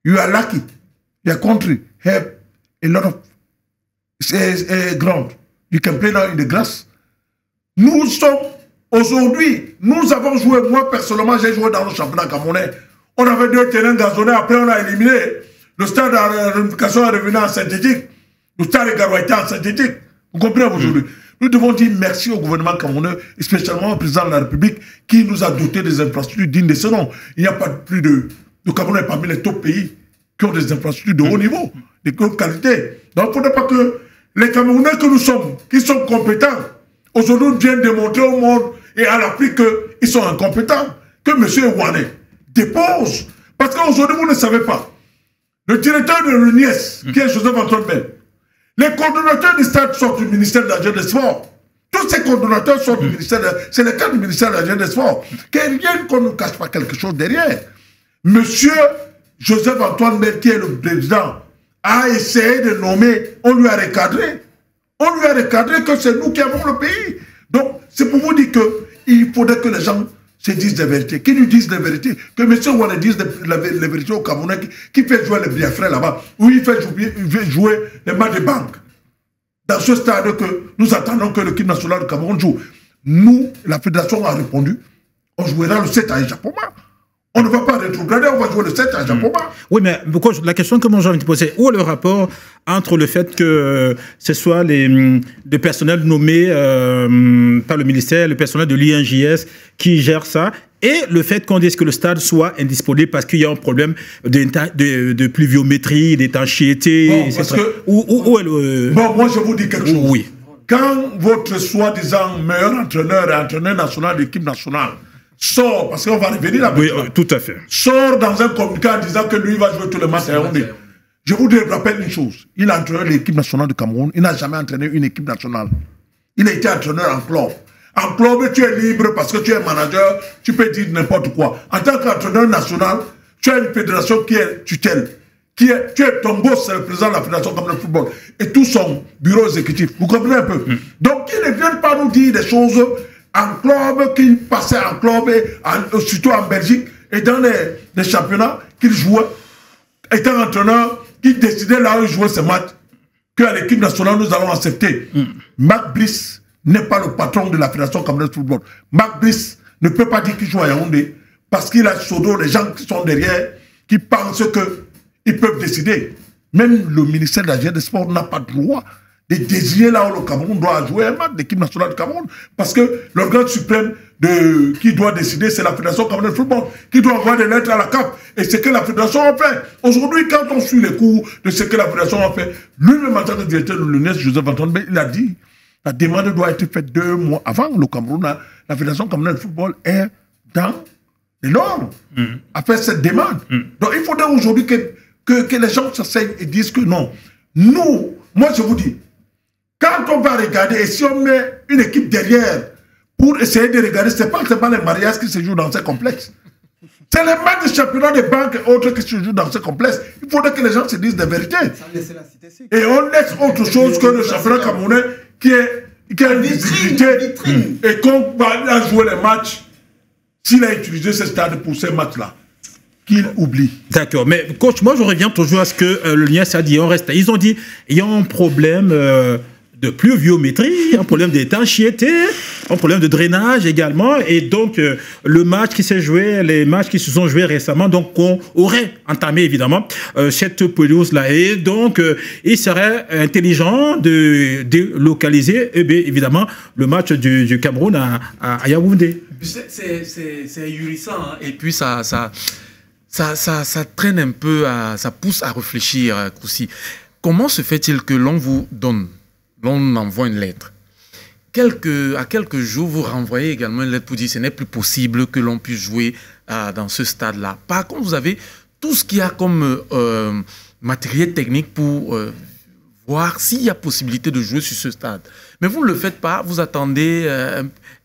you are lucky, your country have a lot of ground. You can play now in the grass. Nous sommes, aujourd'hui, nous avons joué, moi personnellement j'ai joué dans le championnat camerounais. On avait 2 terrains gazonnés, après on a éliminé. Le stade de la réunification est revenu en synthétique. Le stade de Garoua était en synthétique. Vous comprenez aujourd'hui? Nous devons dire merci au gouvernement camerounais, et spécialement au président de la République, qui nous a doté des infrastructures dignes de ce nom. Il n'y a pas plus de... Le Cameroun est parmi les top pays qui ont des infrastructures de haut niveau, de grande qualité. Donc il ne faudrait pas que les Camerounais que nous sommes, qui sont compétents, aujourd'hui viennent démontrer au monde et à l'Afrique qu'ils sont incompétents. Que M. Ewane dépose. Parce qu'aujourd'hui, vous ne savez pas. Le directeur de l'UNIES, qui est Joseph-Antoine Bell, les coordonnateurs du stade sortent du ministère de la Jeunesse et des Sports. Tous ces coordonnateurs sortent du ministère c'est le cas du ministère de la Jeunesse et des Sports. Qu'il n'y ait rien qu'on ne cache pas quelque chose derrière. Monsieur Joseph-Antoine Bell, qui est le président, a essayé de nommer, on lui a recadré. On lui a recadré que c'est nous qui avons le pays. Donc, c'est pour vous dire qu'il faudrait que les gens se disent des vérités, qui nous disent des vérités, que M. Wane dise les vérités au Camerounais, qui fait jouer les Biafrais là-bas, où il fait jouer les matchs de banque. Dans ce stade que nous attendons que l'équipe nationale du Cameroun joue. Nous, la fédération a répondu, on jouera le 7 à Japoma. On ne va pas rétrograder, on va jouer le 7 à Japoma.
Oui, mais la question que moi j'ai envie de poser, où est le rapport entre le fait que ce soit le personnel nommé par le ministère, le personnel de l'INJS qui gère ça, et le fait qu'on dise que le stade soit indisponible parce qu'il y a un problème de pluviométrie, d'étanchéité,
bon, etc. Bon, moi je vous dis quelque chose.
Oui.
Quand votre soi-disant meilleur entraîneur et entraîneur national de l'équipe nationale sort, parce qu'on va revenir là-bas.
Oui, tout à fait.
Sort dans un communiqué en disant que lui va jouer tous les matchs. Je vous rappelle une chose. Il a entraîné l'équipe nationale de Cameroun. Il n'a jamais entraîné une équipe nationale. Il a été entraîneur en club. En club, tu es libre parce que tu es manager. Tu peux dire n'importe quoi. En tant qu'entraîneur national, tu as une fédération qui est tutelle. Tu es ton boss, c'est le président de la fédération comme le football. Et tout son bureau exécutif. Vous comprenez un peu? Donc, qu'ils ne viennent pas nous dire des choses en club, qu'il passait en club, surtout en Belgique, et dans les championnats qu'il jouait, étant entraîneur, qui décidait là où il jouait ses matchs, qu'à l'équipe nationale, nous allons accepter. Marc Brice n'est pas le patron de la Fédération camerounaise de football. Marc Brice ne peut pas dire qu'il joue à Yaoundé, parce qu'il a sur dos les gens qui sont derrière, qui pensent qu'ils peuvent décider. Même le ministère de la Jeunesse des Sports n'a pas le droit de désigner là où le Cameroun doit jouer un match d'équipe nationale du Cameroun. Parce que l'organe suprême qui doit décider, c'est la Fédération camerounaise de football, qui doit envoyer des lettres à la CAF. Et c'est ce que la Fédération a fait. Aujourd'hui, quand on suit les cours de ce que la Fédération a fait, lui-même en tant que directeur de l'UNES, Joseph Antoine, il a dit la demande doit être faite 2 mois avant. Le Cameroun, la Fédération camerounaise de football est dans les normes à faire cette demande. Donc il faudrait aujourd'hui que les gens s'asseyent et disent que non. Nous, moi je vous dis, quand on va regarder, et si on met une équipe derrière pour essayer de regarder, ce n'est pas les mariages qui se jouent dans ces complexes. C'est les matchs de championnat des banques et autres qui se jouent dans ces complexes. Il faudrait que les gens se disent des vérités. Et on laisse autre chose que le championnat camerounais qui a une visibilité et qu'on va jouer les matchs s'il a utilisé ce stade pour ces matchs-là. Qu'il oublie.
D'accord, mais coach, moi je reviens toujours à ce que le lien a dit. Ils ont dit il y a un problème de pluviométrie, un problème d'étanchéité, un problème de drainage également, et donc le match qui s'est joué, les matchs qui se sont joués récemment, donc on aurait entamé évidemment cette pelouse-là, et donc il serait intelligent de délocaliser évidemment le match du Cameroun à Yaoundé.
C'est ahurissant, hein, et puis ça traîne un peu, ça pousse à réfléchir, Koussi. Comment se fait-il que l'on vous donne, l'on envoie une lettre, à quelques jours, vous renvoyez également une lettre pour dire que ce n'est plus possible que l'on puisse jouer dans ce stade-là. Par contre, vous avez tout ce qu'il y a comme matériel technique pour voir s'il y a possibilité de jouer sur ce stade. Mais vous ne le faites pas, vous attendez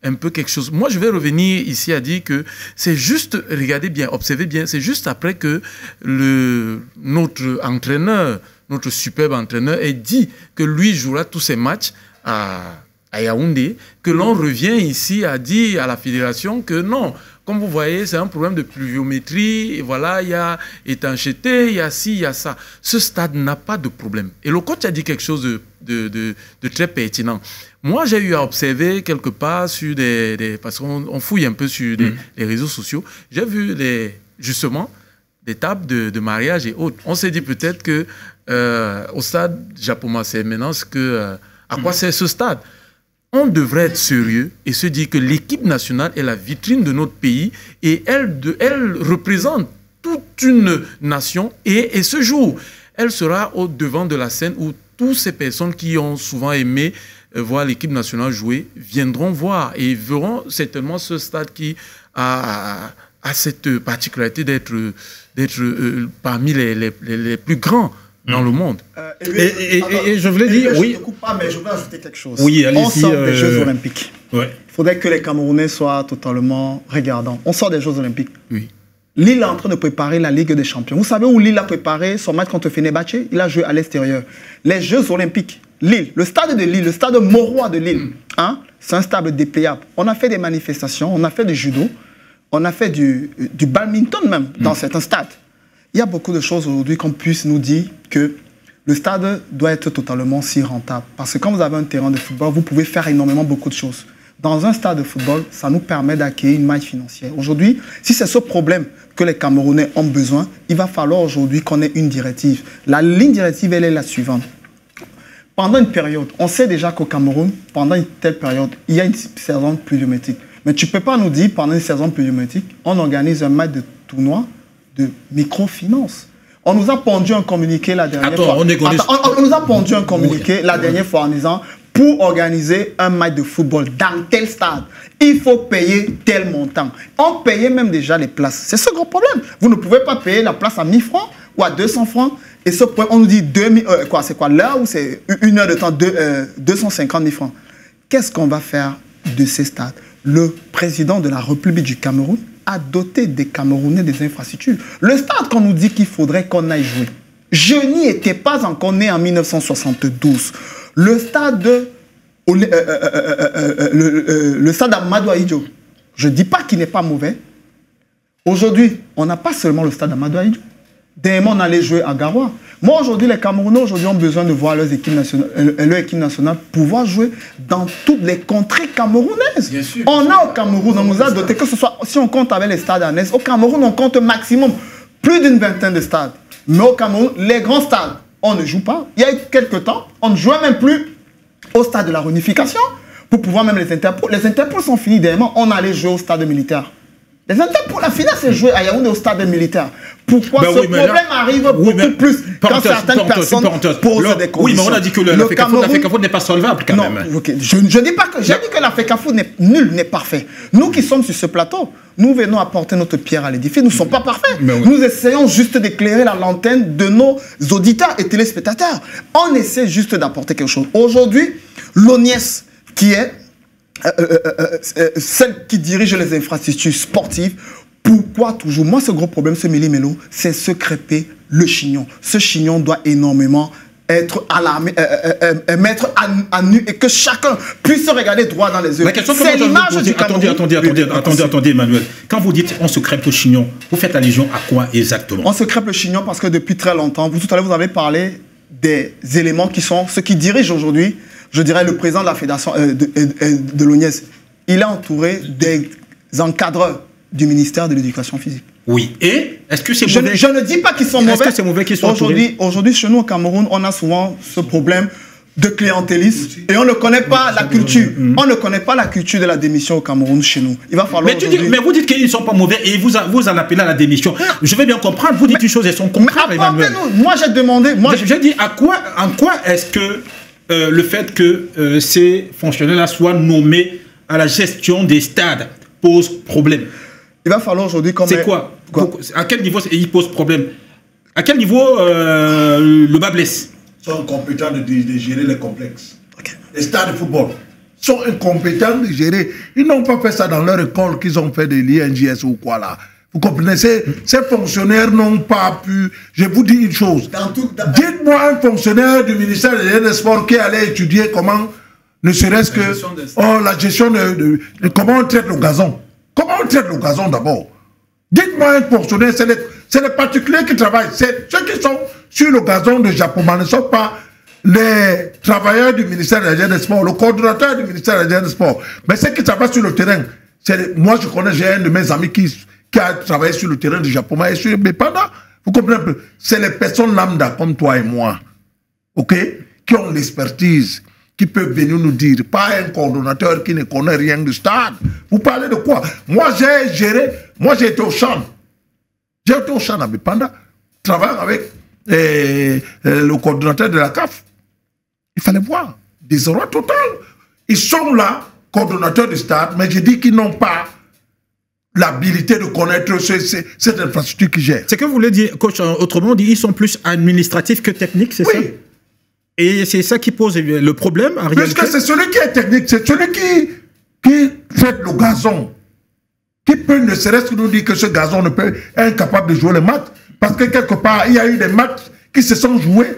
un peu quelque chose. Moi, je vais revenir ici à dire que c'est juste, regardez bien, observez bien, c'est juste après que notre entraîneur, notre superbe entraîneur, ait dit que lui jouera tous ses matchs à Yaoundé, que l'on revient ici à dire à la fédération que non, comme vous voyez, c'est un problème de pluviométrie, et voilà, il y a étanchéité, il y a ci, il y a ça. Ce stade n'a pas de problème. Et le coach a dit quelque chose de très pertinent. Moi, j'ai eu à observer quelque part sur parce qu'on fouille un peu sur les réseaux sociaux, j'ai vu justement des tables de mariage et autres. On s'est dit peut-être que au stade Japoma, c'est maintenant à quoi sert ce stade? On devrait être sérieux et se dire que l'équipe nationale est la vitrine de notre pays et elle représente toute une nation et ce jour, elle sera au devant de la scène où toutes ces personnes qui ont souvent aimé voir l'équipe nationale jouer viendront voir et verront certainement ce stade qui a cette particularité d'être parmi les plus grands dans le monde.
Et je voulais dire, oui.
Je ne coupe pas, mais je voulais ajouter quelque chose.
Oui, allez-y.
On sort des Jeux Olympiques.
Ouais.
Il faudrait que les Camerounais soient totalement regardants. On sort des Jeux Olympiques.
Oui.
Lille est en train de préparer la Ligue des Champions. Vous savez où Lille a préparé son match contre Fenerbahçe? Il a joué à l'extérieur. Les Jeux Olympiques, Lille, le stade de Lille, le stade Mauroy de Lille, hein, c'est un stade dépliable. On a fait des manifestations, on a fait du judo, on a fait du badminton même dans certains stades. Il y a beaucoup de choses aujourd'hui qu'on puisse nous dire que le stade doit être totalement si rentable. Parce que quand vous avez un terrain de football, vous pouvez faire beaucoup de choses. Dans un stade de football, ça nous permet d'acquérir une maille financière. Aujourd'hui, si c'est ce problème que les Camerounais ont besoin, il va falloir aujourd'hui qu'on ait une directive. La ligne directive, elle est la suivante. Pendant une période, on sait déjà qu'au Cameroun, pendant une telle période, il y a une saison pluviométrique. Mais tu ne peux pas nous dire, pendant une saison pluviométrique, on organise un match de tournoi de microfinance. On nous a pondu un communiqué la dernière fois. On nous a pondu un communiqué la dernière fois en disant pour organiser un match de football dans tel stade, il faut payer tel montant. On payait même déjà les places. C'est ce gros problème. Vous ne pouvez pas payer la place à 1000 francs ou à 200 francs. Et ce point, on nous dit c'est quoi l'heure ou c'est une heure de temps, 250 000 francs. Qu'est-ce qu'on va faire de ces stades? Le président de la République du Cameroun a doté des Camerounais des infrastructures. Le stade qu'on nous dit qu'il faudrait qu'on aille jouer, je n'y étais pas encore né en 1972. Le stade le stade Amadou Ahidjo, je ne dis pas qu'il n'est pas mauvais. Aujourd'hui, on n'a pas seulement le stade Amadou Ahidjo. Dernièrement, on allait jouer à Garoua. Moi, aujourd'hui, les Camerounais ont besoin de voir leur équipe nationale pouvoir jouer dans toutes les contrées camerounaises. Bien sûr. On a au Cameroun, on nous a doté, que ce soit, si on compte avec les stades annexes, au Cameroun, on compte maximum plus d'une vingtaine de stades. Mais au Cameroun, les grands stades, on ne joue pas. Il y a eu quelques temps, on ne jouait même plus au stade de la réunification pour pouvoir même les Interpôles. Les Interpôles sont finis dernièrement, on allait jouer au stade militaire. Les Interpôles, la finale, c'est joué à Yaoundé au stade militaire. Pourquoi ce problème arrive beaucoup plus quand certaines personnes posent des conditions?
Oui, mais on a dit que la FECAFOOT n'est pas solvable quand même.
Okay. Je dis pas que... J'ai dit que la FECAFOOT nul n'est parfait. Nous qui sommes sur ce plateau, nous venons apporter notre pierre à l'édifice. Nous ne sommes pas parfaits. Nous essayons juste d'éclairer la lanterne de nos auditeurs et téléspectateurs. On essaie juste d'apporter quelque chose. Aujourd'hui, l'ONIES, qui est celle qui dirige les infrastructures sportives, pourquoi toujours? Moi, ce gros problème, ce méli-mélo, c'est se crêper le chignon. Ce chignon doit énormément être alarmé, mettre à nu et que chacun puisse se regarder droit dans les yeux. C'est l'image du Cameroun.
Attendez, Emmanuel. Quand vous dites on se crêpe le chignon, vous faites allusion à quoi exactement?
On se crêpe le chignon parce que depuis très longtemps, tout à l'heure, vous avez parlé des éléments qui sont ceux qui dirigent aujourd'hui, je dirais, le président de la fédération de l'ONIES. Il est entouré des encadreurs du ministère de l'Éducation physique.
Oui. Et est-ce que c'est mauvais?
Je ne dis pas qu'ils sont mauvais.
Est-ce que c'est mauvais qu'ils soient
Aujourd'hui, chez nous au Cameroun, on a souvent ce problème de clientélisme et on ne connaît pas la culture. On ne connaît pas la culture de la démission au Cameroun chez nous. Il va falloir
mais vous dites qu'ils ne sont pas mauvais et vous en appelez à la démission. Je vais bien comprendre. Vous dites une chose et son contraire, Emmanuel.
Moi, j'ai demandé...
J'ai dit en quoi est-ce que le fait que ces fonctionnaires-là soient nommés à la gestion des stades pose problème?
Il va falloir aujourd'hui...
C'est quoi? À quel niveau il pose problème? À quel niveau le bas blesse?
Ils sont incompétents de gérer les complexes. Okay. Les stades de football sont incompétents de gérer. Ils n'ont pas fait ça dans leur école qu'ils ont fait de l'INJS ou quoi là. Vous comprenez? Ces fonctionnaires n'ont pas pu... Je vous dis une chose. Dites-moi un fonctionnaire du ministère des Sports qui allait étudier comment, ne serait-ce que... la gestion de comment on traite le gazon. Comment on traite le gazon d'abord? Dites-moi un fonctionnaire, c'est les particuliers qui travaillent. C'est ceux qui sont sur le gazon de Japon, ne sont pas les travailleurs du ministère des Sports, le coordonnateur du ministère des Sports. Mais ceux qui travaillent sur le terrain, moi je connais, j'ai un de mes amis qui a travaillé sur le terrain du Japon et sur Bepanda. Vous comprenez un peu? C'est les personnes lambda comme toi et moi, ok, qui ont l'expertise, qui peuvent venir nous dire, pas un coordonnateur qui ne connaît rien du stade. Vous parlez de quoi? Moi, j'ai géré, moi j'ai été au champ. J'ai été au champ à Bepanda, travaillant avec le coordonnateur de la CAF. Il fallait voir, désordre total. Ils sont là, coordonnateurs du stade, mais je dis qu'ils n'ont pas l'habilité de connaître cette infrastructure qui gère.
C'est que vous voulez dire, coach, autrement dit, ils sont plus administratifs que techniques, c'est ça? Et c'est ça qui pose le problème, en réalité.
Puisque c'est celui qui est technique, c'est celui qui fait le gazon, qui peut ne serait-ce que nous dire que ce gazon est incapable de jouer les matchs, parce que quelque part, il y a eu des matchs qui se sont joués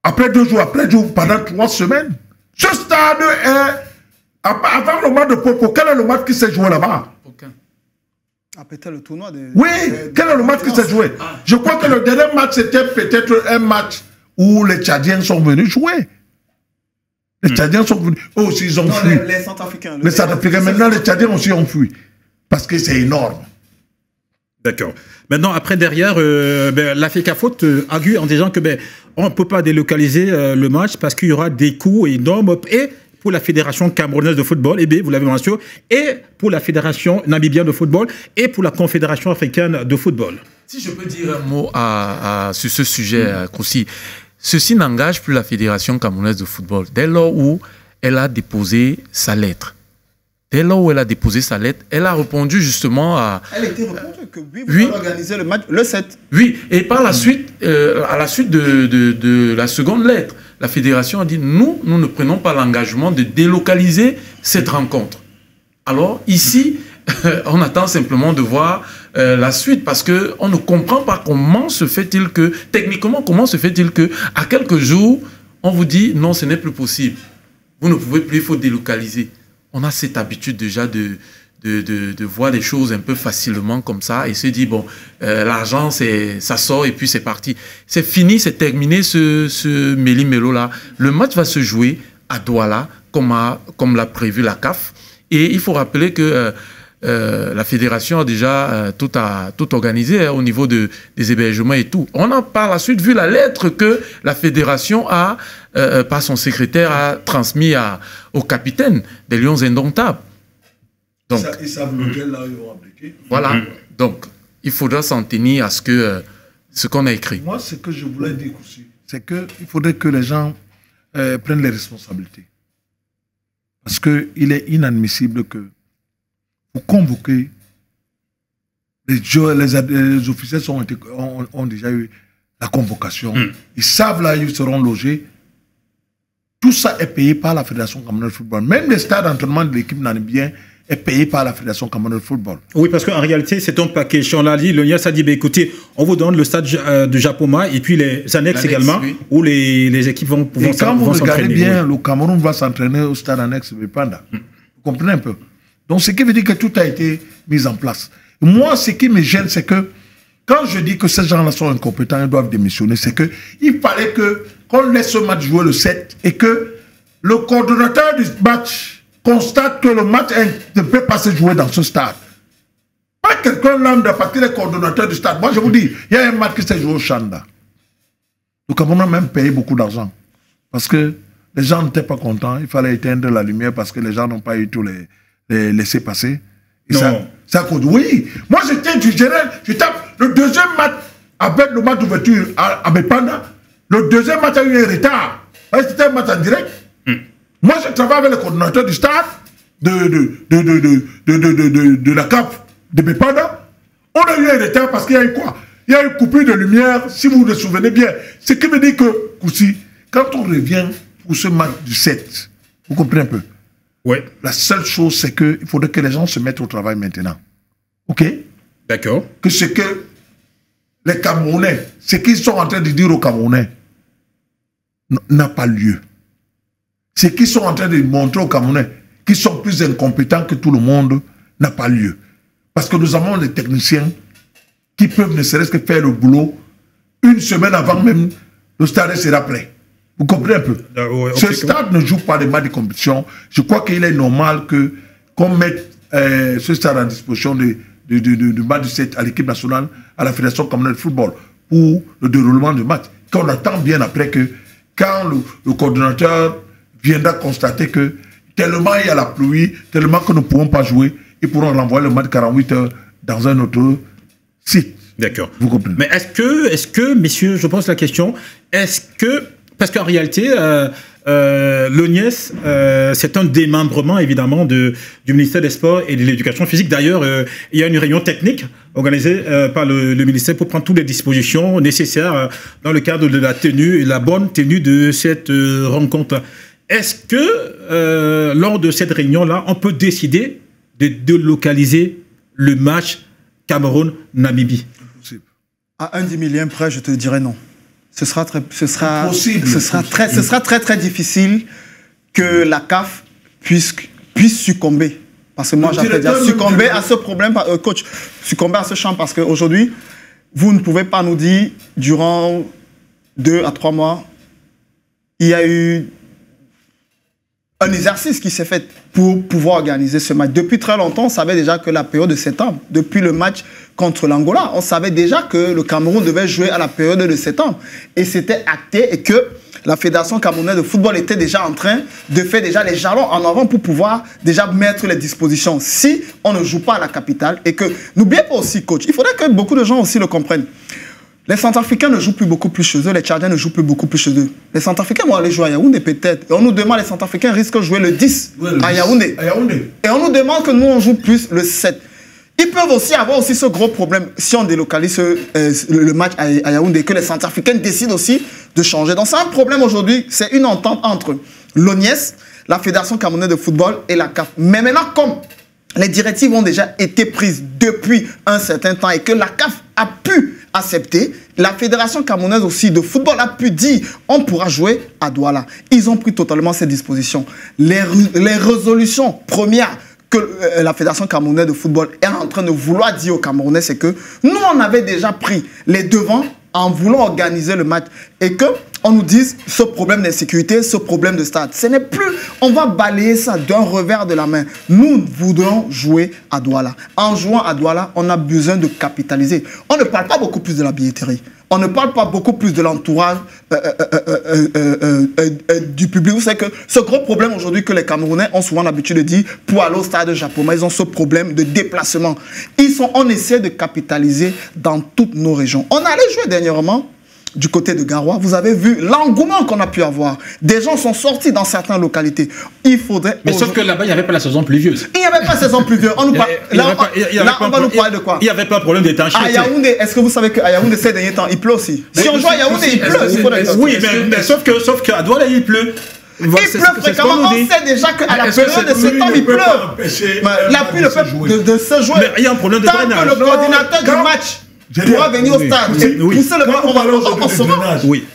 après 2 jours, pendant 3 semaines. Ce stade est... Avant le match de Popo, quel est le match qui s'est joué là-bas?
Aucun. Peut-être le tournoi de...
Oui, quel est le match qui s'est joué? Je crois que le dernier match, c'était peut-être un match où les Tchadiens sont venus jouer. Les Tchadiens sont venus... Eux aussi, ils ont fui.
Les Centrafricains.
Les Centrafricains. Maintenant, les Tchadiens aussi ont fui. Parce que c'est énorme.
D'accord. Maintenant, après, derrière, la FECAFOOT argue en disant que on ne peut pas délocaliser le match parce qu'il y aura des coûts énormes et pour la Fédération camerounaise de football, vous l'avez mentionné, et pour la Fédération namibienne de football, et pour la Confédération africaine de football.
Si je peux dire un mot sur ce sujet, Koussi, ceci n'engage plus la Fédération camerounaise de football dès lors où elle a déposé sa lettre. Dès lors où elle a déposé sa lettre, elle a répondu justement à...
Elle était répondue que oui, vous allez organiser le match le 7.
Oui, et par la suite, à la suite de la seconde lettre, la fédération a dit, nous ne prenons pas l'engagement de délocaliser cette rencontre. Alors ici, on attend simplement de voir la suite parce qu'on ne comprend pas comment se fait-il que, techniquement, comment se fait-il que, à quelques jours, on vous dit, non, ce n'est plus possible. vous ne pouvez plus, il faut délocaliser. On a cette habitude déjà de voir les choses un peu facilement comme ça et se dire, bon, l'argent, ça sort et puis c'est parti. C'est fini, c'est terminé ce méli-mélo-là. Le match va se jouer à Douala, comme l'a prévu la CAF. Et il faut rappeler que la fédération a déjà tout organisé au niveau des hébergements et tout. On a par la suite vu la lettre que la fédération a, par son secrétaire, a transmis au capitaine des Lions Indomptables. Donc,
ils savent lequel là ils vont appliquer.
Voilà. Donc, il faudra s'en tenir à ce qu'on a écrit.
Moi, ce que je voulais dire aussi, c'est qu'il faudrait que les gens prennent les responsabilités. Parce qu'il est inadmissible que vous convoquez les joueurs, les officiels ont déjà eu la convocation. Ils savent là où ils seront logés. Tout ça est payé par la Fédération camerounaise de football. Même les stades d'entraînement de l'équipe namibien est payé par la Fédération camerounaise de football.
Oui, parce qu'en réalité, c'est un paquet. On l'a dit, le NIAS a dit, bah, écoutez, on vous donne le stade de Japoma et puis les annexes également, oui, où les équipes vont pouvoir s'entraîner.
Et quand vous regardez bien, oui, le Cameroun va s'entraîner au stade annexe de Panda. Vous comprenez un peu? Donc, ce qui veut dire que tout a été mis en place. Moi, ce qui me gêne, c'est que quand je dis que ces gens-là sont incompétents, ils doivent démissionner, c'est qu'il fallait qu'on laisse ce match jouer le 7 et que le coordonnateur du match constate que le match ne peut pas se jouer dans ce stade. Pas quelqu'un lambda, parce qu'il est coordonnateur du stade. Moi, je vous dis, il y a un match qui s'est joué au Chanda. Le Cameroun a même payé beaucoup d'argent. Parce que les gens n'étaient pas contents. Il fallait éteindre la lumière parce que les gens n'ont pas eu tous les laisser passer. Et ça cause. Oui, moi je tape le deuxième match avec le match d'ouverture à Bepanda. Le deuxième match a eu un retard. C'était un match en direct. Moi je travaille avec le coordonnateur du stade de la CAF de Bepanda. On a eu un retard parce qu'il y a eu quoi? Il y a eu coupure de lumière, si vous vous souvenez bien. Ce qui veut dire que, Koussi, quand on revient pour ce match du 7, vous comprenez un peu?
Ouais.
La seule chose, c'est qu'il faudrait que les gens se mettent au travail maintenant. OK?
D'accord.
Que ce que les Camerounais, ce qu'ils sont en train de dire aux Camerounais, n'a pas lieu. Ce qu'ils sont en train de montrer aux Camerounais, qu'ils sont plus incompétents que tout le monde, n'a pas lieu. Parce que nous avons des techniciens qui peuvent ne serait-ce que faire le boulot une semaine avant même le stade sera prêt. Vous comprenez un peu? Ce stade ne joue pas des matchs de compétition. Je crois qu'il est normal qu'on mette ce stade à disposition du match du 7 à l'équipe nationale, à la Fédération camerounaise de football, pour le déroulement du match. Qu'on attend bien après que, quand le coordonnateur viendra constater que tellement il y a la pluie, tellement que nous ne pouvons pas jouer, ils pourront renvoyer le match 48 heures dans un autre site.
D'accord.
Vous comprenez?
Mais est-ce que, messieurs, je pose la question, est-ce que, parce qu'en réalité, l'ONIES, c'est un démembrement, évidemment, du ministère des Sports et de l'Éducation physique. D'ailleurs, il y a une réunion technique organisée par le ministère pour prendre toutes les dispositions nécessaires dans le cadre de la tenue et la bonne tenue de cette rencontre. Est-ce que, lors de cette réunion-là, on peut décider de délocaliser le match Cameroun-Namibie?
À un 10 millième près, je te dirais non. Ce sera très difficile que la CAF puisse succomber. Parce que moi, j'appelle dire succomber à ce problème, coach, succomber à ce champ, parce qu'aujourd'hui, vous ne pouvez pas nous dire, durant 2 à 3 mois, il y a eu un exercice qui s'est fait pour pouvoir organiser ce match. Depuis très longtemps, on savait déjà que la période de septembre, depuis le match contre l'Angola, on savait déjà que le Cameroun devait jouer à la période de septembre. Et c'était acté et que la Fédération camerounaise de football était déjà en train de faire déjà les jalons en avant pour pouvoir déjà mettre les dispositions. Si on ne joue pas à la capitale et que, n'oubliez pas aussi, coach, il faudrait que beaucoup de gens aussi le comprennent. Les Centrafricains ne jouent plus beaucoup plus chez eux, les Tchadiens ne jouent plus beaucoup plus chez eux. Les Centrafricains vont aller jouer à Yaoundé peut-être. Et on nous demande, les Centrafricains risquent de jouer le 10 à Yaoundé. Et on nous demande que nous on joue plus le 7. Ils peuvent aussi avoir aussi ce gros problème si on délocalise le match à Yaoundé, que les Centrafricains décident aussi de changer. Donc c'est un problème aujourd'hui, c'est une entente entre l'ONIES, la Fédération camerounaise de football et la CAF. Mais maintenant, comme les directives ont déjà été prises depuis un certain temps et que la CAF a pu accepté. La fédération camerounaise aussi de football a pu dire on pourra jouer à Douala. Ils ont pris totalement ces dispositions. Les résolutions premières que la fédération camerounaise de football est en train de vouloir dire aux Camerounais, c'est que nous, on avait déjà pris les devants en voulant organiser le match et qu'on nous dise ce problème d'insécurité, ce problème de stade. Ce n'est plus, on va balayer ça d'un revers de la main. Nous voudrons jouer à Douala. En jouant à Douala, on a besoin de capitaliser. On ne parle pas beaucoup plus de la billetterie. On ne parle pas beaucoup plus de l'entourage du public. Vous savez que ce gros problème aujourd'hui que les Camerounais ont souvent l'habitude de dire pour aller au stade japonais, ils ont ce problème de déplacement. On essaie de capitaliser dans toutes nos régions. On allait jouer dernièrement du côté de Garoua. Vous avez vu l'engouement qu'on a pu avoir. Des gens sont sortis dans certaines localités. Il faudrait...
Mais sauf que là-bas, il n'y avait pas la saison pluvieuse.
Il n'y avait pas la saison pluvieuse. On va nous parler de quoi?
Il n'y avait pas de problème d'étanchéité.
À Yaoundé, est-ce que vous savez qu'à Yaoundé, ces derniers temps, il pleut aussi? Si on joue à Yaoundé, il pleut.
Oui, mais sauf qu'à Douala, il pleut.
Il pleut fréquemment. On sait déjà qu'à la période de septembre, il pleut. La pluie ne peut de se jouer.
Mais il y a un problème de drainage.
Tant que le coordinateur du match pourra venir au stade et pousser le ballon, on saura.
Oui.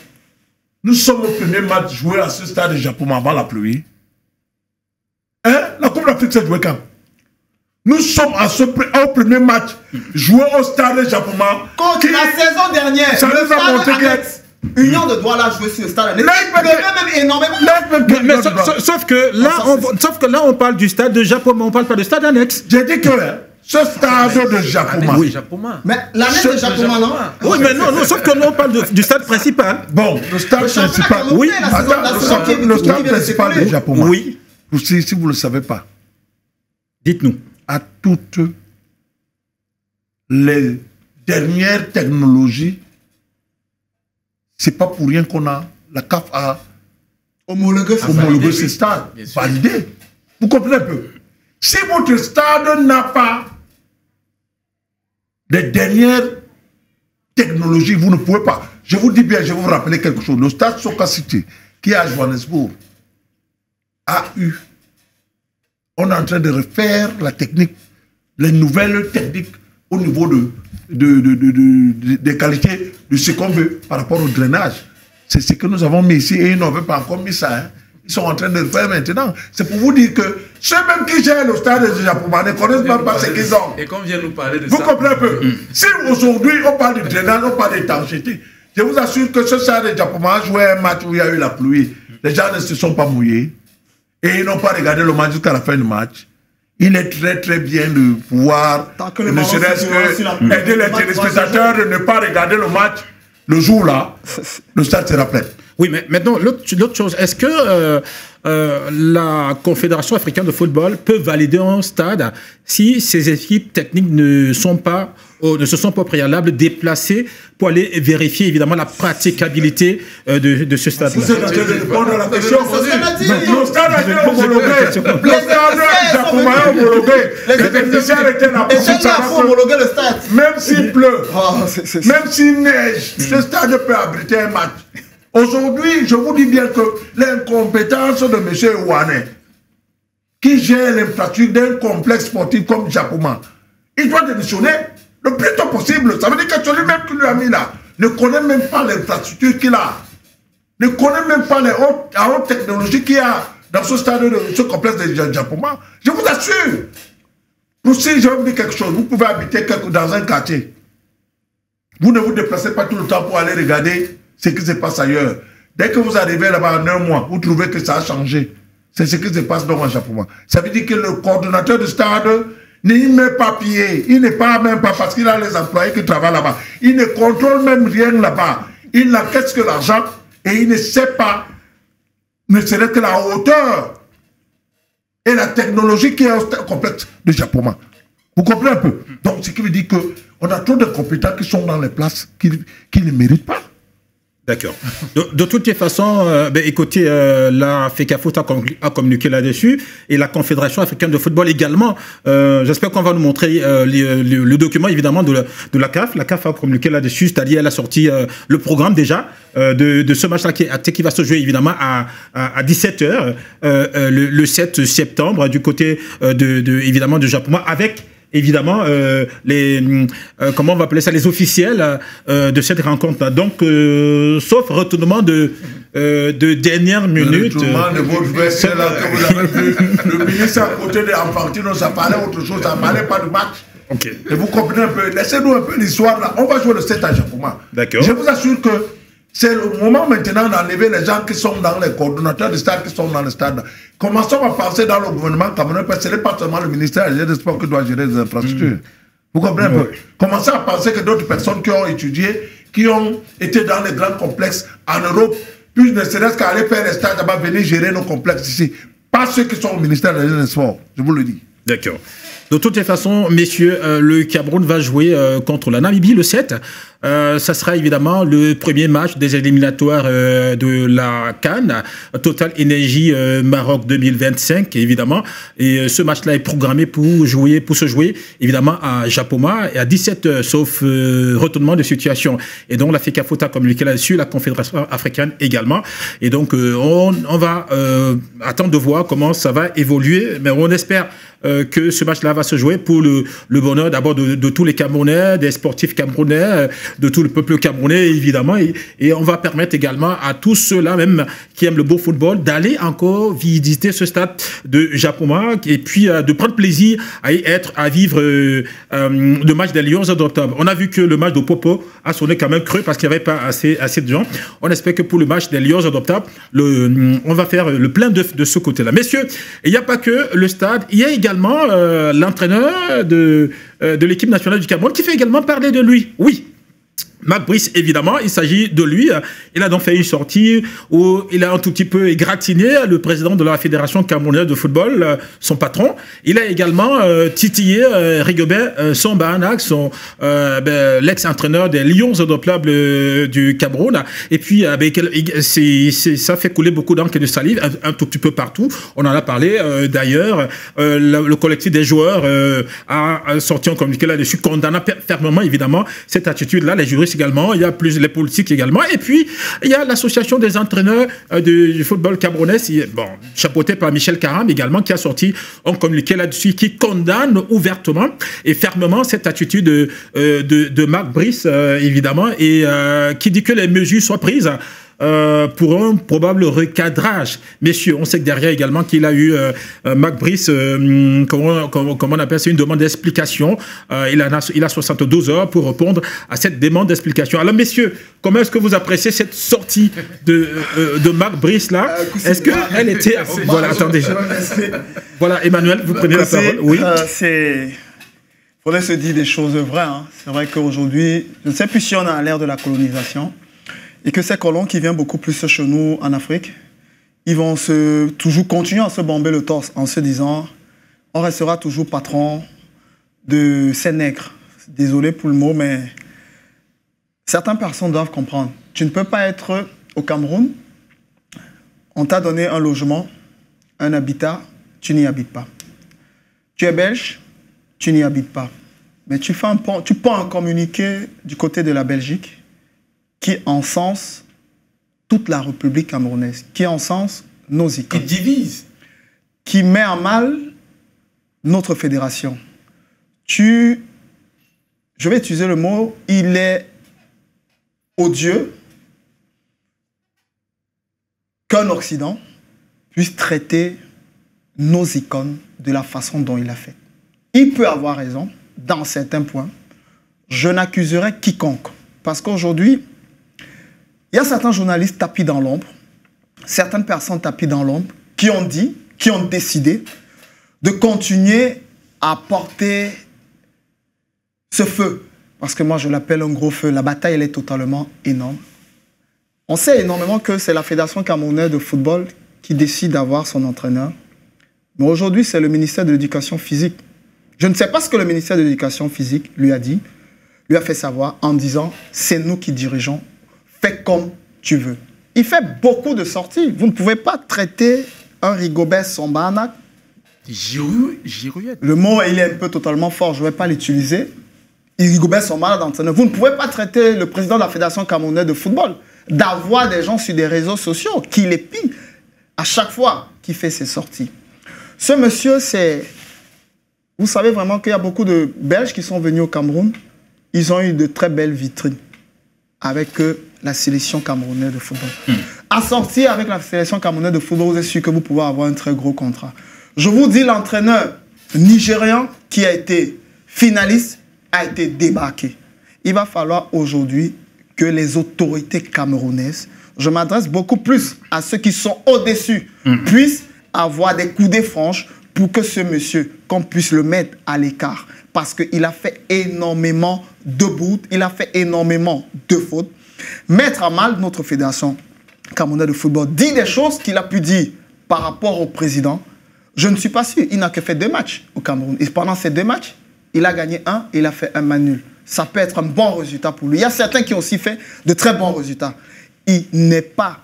Nous sommes au premier match joué à ce stade de Japon avant la pluie. Hein? La Coupe d'Afrique s'est jouée quand? Nous sommes au premier match joué au stade de Japon.
Contre la saison dernière,
ça nous a montré
que Union de Douala jouer sur le stade. Il pleuvait même énormément.
Mais sauf que là, on parle du stade de Japon, mais on ne parle pas du stade annexe.
J'ai dit que ce stade de Japoma.
Oui.
Mais l'année de Japoma, non?
Oui, mais non, sauf que là, on parle du stade principal.
Bon, le stade principal.
Oui,
le stade principal de Japoma.
Oui.
Si vous ne le savez pas,
dites-nous.
À toutes les dernières technologies, c'est pas pour rien qu'on a la CAF a homologué ce stade, validé. Vous comprenez un peu? Si votre stade n'a pas les dernières technologies, vous ne pouvez pas. Je vous dis bien, je vais vous rappeler quelque chose. Le stade Soka City, qui est à Johannesburg, on est en train de refaire la technique, les nouvelles techniques au niveau des qualités de ce qu'on veut par rapport au drainage. C'est ce que nous avons mis ici et ils n'avaient pas encore mis ça. Hein. Ils sont en train de le faire maintenant. C'est pour vous dire que ceux-mêmes qui gèrent le stade de Japoma ne connaissent même pas ce qu'ils ont.
Et qu'on vient nous parler de
vous
ça.
Vous comprenez un peu? Si aujourd'hui on parle de drainage, on parle d'étanchéité, je vous assure que ce stade de Japoma a joué un match où il y a eu la pluie. Les gens ne se sont pas mouillés. Et ils n'ont pas regardé le match jusqu'à la fin du match. Il est très très bien de pouvoir, ne serait-ce que aider les téléspectateurs de ne pas regarder le match le jour-là. Le stade sera plein.
Oui, mais maintenant, l'autre chose, est-ce que la Confédération africaine de football peut valider un stade si ces équipes techniques ne se sont pas au préalable déplacées pour aller vérifier évidemment la praticabilité de ce stade-là?
Vous êtes en train de répondre à la question. Le stade a été homologué. Le stade japonais a homologué. Les techniciens étaient là pour
homologuer le stade.
Même s'il pleut, même s'il neige, ce stade peut abriter un match. Aujourd'hui, je vous dis bien que l'incompétence de M. Ouane, qui gère l'infrastructure d'un complexe sportif comme Japoma, il doit démissionner le plus tôt possible. Ça veut dire que celui-même qui lui a mis là ne connaît même pas l'infrastructure qu'il a, ne connaît même pas les hautes technologies qu'il y a dans ce stade de ce complexe de Japoma. Je vous assure. Aussi, je vais vous dire quelque chose. Vous pouvez habiter dans un quartier. Vous ne vous déplacez pas tout le temps pour aller regarder ce qui se passe ailleurs. Dès que vous arrivez là-bas en un mois, vous trouvez que ça a changé. C'est ce qui se passe dans un Japon. Ça veut dire que le coordonnateur du stade n'est même pas payé. Il n'est pas même pas parce qu'il a les employés qui travaillent là-bas. Il ne contrôle même rien là-bas. Il n'encaisse que l'argent et il ne sait pas, ne serait que la hauteur et la technologie qui est au complexe de Japon. Vous comprenez un peu? Donc, ce qui veut dire qu'on a trop de compétents qui sont dans les places qui ne méritent pas.
D'accord. De toutes les façons, écoutez, la FECAFOOT a communiqué là-dessus et la Confédération africaine de football également. J'espère qu'on va nous montrer le document évidemment de la CAF. La CAF a communiqué là-dessus, c'est-à-dire elle a sorti le programme déjà de ce match-là qui va se jouer évidemment à 17h le 7 septembre du côté évidemment de Japon avec évidemment, comment on va appeler ça, les officiels de cette rencontre. Donc, sauf retournement de dernière minute.
Le ministre à côté de Infantino, ça parlait autre chose, ça parlait pas de match.
Okay.
Et vous comprenez un peu, laissez-nous un peu l'histoire là. On va jouer le 7 à Japoma.
D'accord.
Je vous assure que c'est le moment maintenant d'enlever les gens qui sont dans les coordonnateurs de stade, qui sont dans le stade. Commençons à penser dans le gouvernement camerounais, parce que ce n'est pas seulement le ministère des Sports qui doit gérer les infrastructures. Vous comprenez un peu? Commencez à penser que d'autres personnes qui ont étudié, qui ont été dans les grands complexes en Europe, puis ne serait-ce qu'à aller faire les stades, venir gérer nos complexes ici. Pas ceux qui sont au ministère des Sports, je vous le dis.
D'accord. De toutes les façons, messieurs, le Cameroun va jouer contre la Namibie le 7. Ça sera évidemment le premier match des éliminatoires de la CAN, Total Energy Maroc 2025, évidemment. Et ce match-là est programmé pour se jouer, évidemment, à Japoma et à 17h, sauf retournement de situation. Et donc, la FECAFOOT a communiqué là-dessus, la Confédération africaine également. Et donc, on va attendre de voir comment ça va évoluer, mais on espère que ce match-là va se jouer pour le bonheur d'abord de tous les Camerounais, des sportifs camerounais, de tout le peuple camerounais, évidemment. Et on va permettre également à tous ceux-là, même qui aiment le beau football, d'aller encore visiter ce stade de Japoma et puis de prendre plaisir à vivre le match des Lions d'octobre. On a vu que le match de Popo a sonné quand même creux parce qu'il n'y avait pas assez de gens. On espère que pour le match des Lions d'octobre, on va faire le plein d'œufs de ce côté-là. Messieurs, il n'y a pas que le stade, il y a également l'entraîneur de l'équipe nationale du Cameroun qui fait également parler de lui. Oui. Marc Brice, évidemment, il s'agit de lui. Il a donc fait une sortie où il a un tout petit peu égratigné le président de la Fédération camerounaise de football, son patron. Il a également titillé Rigobert Samba, l'ex-entraîneur des Lions d'Oplable du Cameroun. Et puis, ça fait couler beaucoup d'encre et de salive un tout petit peu partout. On en a parlé d'ailleurs. Le collectif des joueurs a sorti un communiqué là-dessus, condamnant fermement, évidemment, cette attitude-là. Les juristes également, il y a plus les politiques également, et puis il y a l'association des entraîneurs du football camerounais, chapeauté par Michel Karam également, qui a sorti un communiqué là-dessus qui condamne ouvertement et fermement cette attitude de Marc Brice, évidemment, et qui dit que les mesures soient prises pour un probable recadrage. Messieurs, on sait que derrière également qu'il a eu Marc Brice, comment on appelle ça, une demande d'explication. Il a 72 heures pour répondre à cette demande d'explication. Alors messieurs, comment est-ce que vous appréciez cette sortie de Marc Brice là? Est-ce qu'elle était... Voilà, attendez. Voilà, Emmanuel, vous prenez la parole. Oui.
Il faudrait se dire des choses vraies. Hein. C'est vrai qu'aujourd'hui, je ne sais plus si on est à l'ère de la colonisation, et que ces colons qui viennent beaucoup plus chez nous en Afrique, ils vont toujours continuer à se bomber le torse en se disant on restera toujours patron de ces nègres. Désolé pour le mot, mais certaines personnes doivent comprendre. Tu ne peux pas être au Cameroun, on t'a donné un logement, un habitat, tu n'y habites pas. Tu es belge, tu n'y habites pas. Mais tu prends un communiqué du côté de la Belgique qui encense toute la République camerounaise, qui encense nos icônes.
Qui divise.
Qui met en mal notre fédération. Je vais utiliser le mot, il est odieux qu'un Occident puisse traiter nos icônes de la façon dont il l'a fait. Il peut avoir raison dans certains points. Je n'accuserai quiconque. Parce qu'aujourd'hui, il y a certains journalistes tapis dans l'ombre, certaines personnes tapis dans l'ombre, qui ont décidé de continuer à porter ce feu. Parce que moi, je l'appelle un gros feu. La bataille, elle est totalement énorme. On sait énormément que c'est la Fédération camerounaise de football qui décide d'avoir son entraîneur. Mais aujourd'hui, c'est le ministère de l'Éducation physique. Je ne sais pas ce que le ministère de l'Éducation physique lui a dit, lui a fait savoir en disant « c'est nous qui dirigeons, fais comme tu veux ». Il fait beaucoup de sorties. Vous ne pouvez pas traiter un Rigobert Samba. Le mot, il est un peu totalement fort, je ne vais pas l'utiliser. Rigobert Samba d'entraîneur. Vous ne pouvez pas traiter le président de la Fédération camerounaise de football d'avoir des gens sur des réseaux sociaux qui l'épient à chaque fois qu'il fait ses sorties. Ce monsieur, c'est Vous savez vraiment qu'il y a beaucoup de Belges qui sont venus au Cameroun. Ils ont eu de très belles vitrines avec la sélection camerounaise de football. Assorti avec la sélection camerounaise de football, vous êtes sûr que vous pouvez avoir un très gros contrat. Je vous dis, l'entraîneur nigérian qui a été finaliste a été débarqué. Il va falloir aujourd'hui que les autorités camerounaises, je m'adresse beaucoup plus à ceux qui sont au-dessus, puissent avoir des coups de franche pour que ce monsieur, qu'on puisse le mettre à l'écart. Parce qu'il a fait énormément de bouts, il a fait énormément de fautes. Mettre à mal notre fédération camerounaise de football, dit des choses qu'il a pu dire par rapport au président. Je ne suis pas sûr. Il n'a que fait 2 matchs au Cameroun. Et pendant ces 2 matchs, il a gagné 1 et il a fait 1 match nul. Ça peut être un bon résultat pour lui. Il y a certains qui ont aussi fait de très bons résultats. Il n'est pas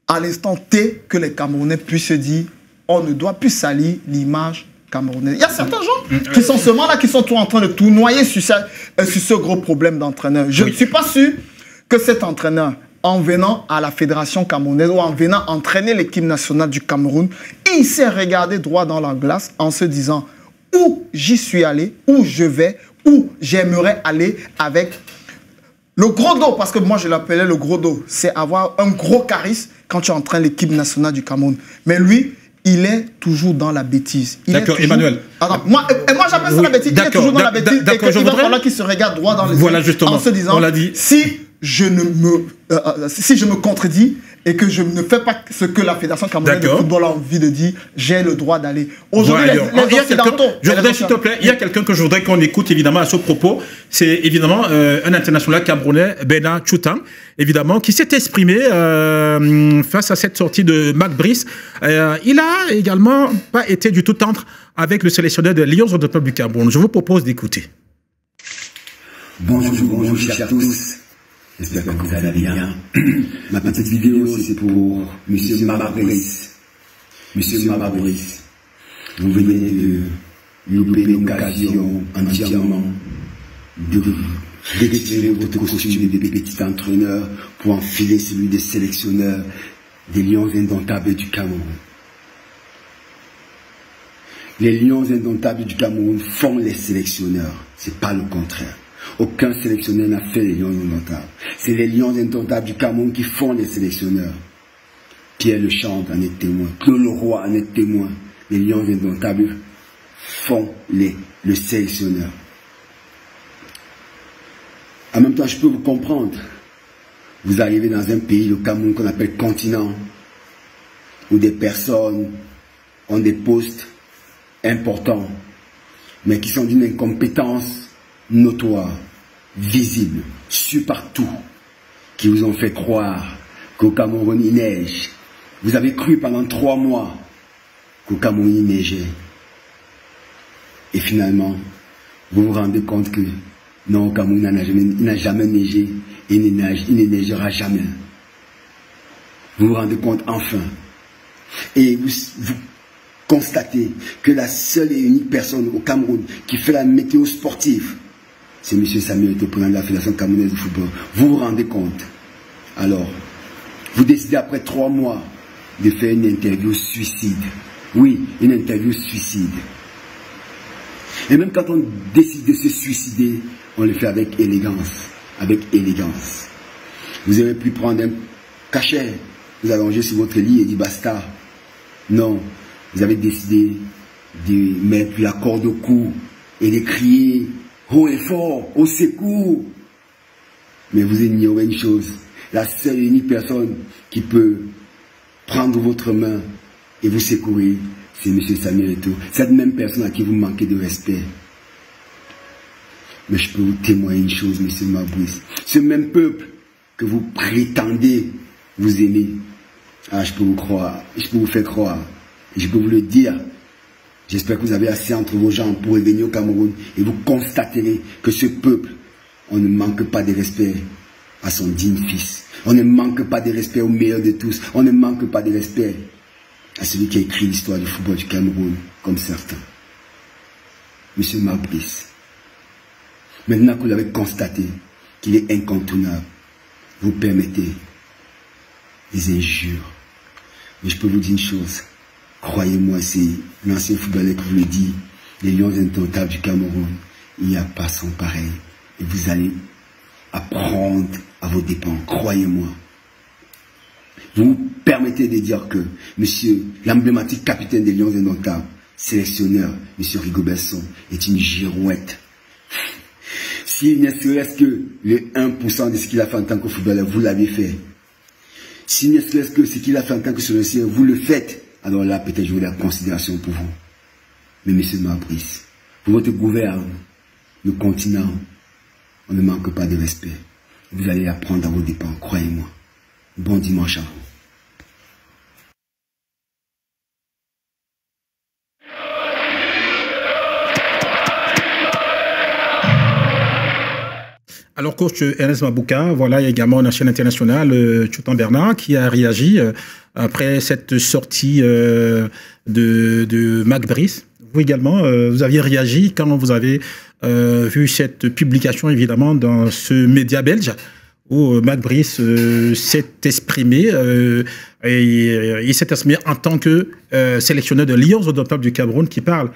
à l'instant T que les Camerounais puissent se dire on ne doit plus salir l'image camerounaise. Il y a certains gens qui sont seulement là, qui sont tout en train de tout noyer sur ce gros problème d'entraîneur. Je ne suis pas sûr que cet entraîneur, en venant à la fédération camerounaise ou en venant entraîner l'équipe nationale du Cameroun, il s'est regardé droit dans la glace en se disant où j'y suis allé, où je vais, où j'aimerais aller avec le gros dos, parce que moi je l'appelais le gros dos, c'est avoir un gros charisme quand tu entraînes l'équipe nationale du Cameroun. Mais lui, il est toujours dans la bêtise.
D'accord, Emmanuel.
Attends, moi j'appelle ça la bêtise. Il est toujours dans la bêtise et qu'il va falloir qu'il se regarde droit dans les yeux en se disant, si je me contredis et que je ne fais pas ce que la Fédération camerounaise de football a envie de dire, j'ai le droit d'aller. Aujourd'hui, les Occidentaux...
Je voudrais, s'il te plaît, il y a quelqu'un que je voudrais qu'on écoute, évidemment, à ce propos. C'est évidemment un international camerounais, Bernard Tchoutang, évidemment, qui s'est exprimé face à cette sortie de Marc Brice. Il a également pas été du tout tendre avec le sélectionneur de Lions de peuple du Cameroun. Je vous propose d'écouter.
Bonjour, chers à tous. J'espère que vous allez bien. Ma petite vidéo, c'est pour Monsieur Mabrice. Monsieur Mabrice, vous venez de louper l'occasion entièrement de retirer votre costume de petit entraîneur pour enfiler celui des sélectionneurs des Lions indomptables du Cameroun. Les Lions indomptables du Cameroun font les sélectionneurs, c'est pas le contraire. Aucun sélectionneur n'a fait les Lions indomptables. C'est les Lions indomptables du Cameroun qui font les sélectionneurs. Pierre Lechamp en est témoin. Claude Leroy en est témoin. Les Lions indomptables font le sélectionneur. En même temps, je peux vous comprendre. Vous arrivez dans un pays, le Cameroun, qu'on appelle continent, où des personnes ont des postes importants, mais qui sont d'une incompétence notoire, visible, su partout, qui vous ont fait croire qu'au Cameroun il neige. Vous avez cru pendant 3 mois qu'au Cameroun il neigeait. Et finalement, vous vous rendez compte que non, au Cameroun il n'a jamais neigé et il ne neigera jamais. Vous vous rendez compte enfin. Et vous constatez que la seule et unique personne au Cameroun qui fait la météo sportive, c'est M. Samuel Eto'o, président de la Fédération camerounaise de football. Vous vous rendez compte? Alors, vous décidez après 3 mois de faire une interview suicide. Oui, une interview suicide. Et même quand on décide de se suicider, on le fait avec élégance. Avec élégance. Vous avez pu prendre un cachet, vous allongez sur votre lit et dire basta. Non, vous avez décidé de mettre la corde au cou et de crier haut et fort, au secours. Mais vous ignorez une chose, la seule et unique personne qui peut prendre votre main et vous secourir, c'est M. Samuel Eto'o. Cette même personne à qui vous manquez de respect. Mais je peux vous témoigner une chose, M. Mabrice. Ce même peuple que vous prétendez vous aimer, je peux vous croire, je peux vous faire croire, et je peux vous le dire. J'espère que vous avez assez entre vos jambes pour revenir au Cameroun et vous constaterez que ce peuple, on ne manque pas de respect à son digne fils. On ne manque pas de respect au meilleur de tous. On ne manque pas de respect à celui qui a écrit l'histoire du football du Cameroun, comme certains. Monsieur Mabrice, maintenant que vous avez constaté qu'il est incontournable, vous permettez des injures. Mais je peux vous dire une chose. Croyez-moi, c'est l'ancien footballeur qui vous le dit. les Lions indomptables du Cameroun, il n'y a pas son pareil. Et vous allez apprendre à vos dépens, croyez-moi. Vous me permettez de dire que, monsieur, l'emblématique capitaine des Lions indomptables, sélectionneur, monsieur Rigobert Song, est une girouette. S'il ne serait-ce que le 1% de ce qu'il a fait en tant que footballeur, vous l'avez fait. S'il ne serait-ce que ce qu'il a fait en tant que sélectionneur, vous le faites. Alors là, peut-être j'aurai la considération pour vous. Mais monsieur Mabrice, pour votre gouverne, le continent, on ne manque pas de respect. Vous allez apprendre à vos dépens, croyez-moi. Bon dimanche à vous.
Alors, coach Ernest Mabouka, voilà, il y a également une chaîne internationale, Tchoutan Bernard, qui a réagi après cette sortie de Mac Brice. Vous également, vous aviez réagi quand vous avez vu cette publication, évidemment, dans ce média belge, où Mac Brice s'est exprimé, et il s'est exprimé en tant que sélectionneur de Lions indomptables du Cameroun qui parle.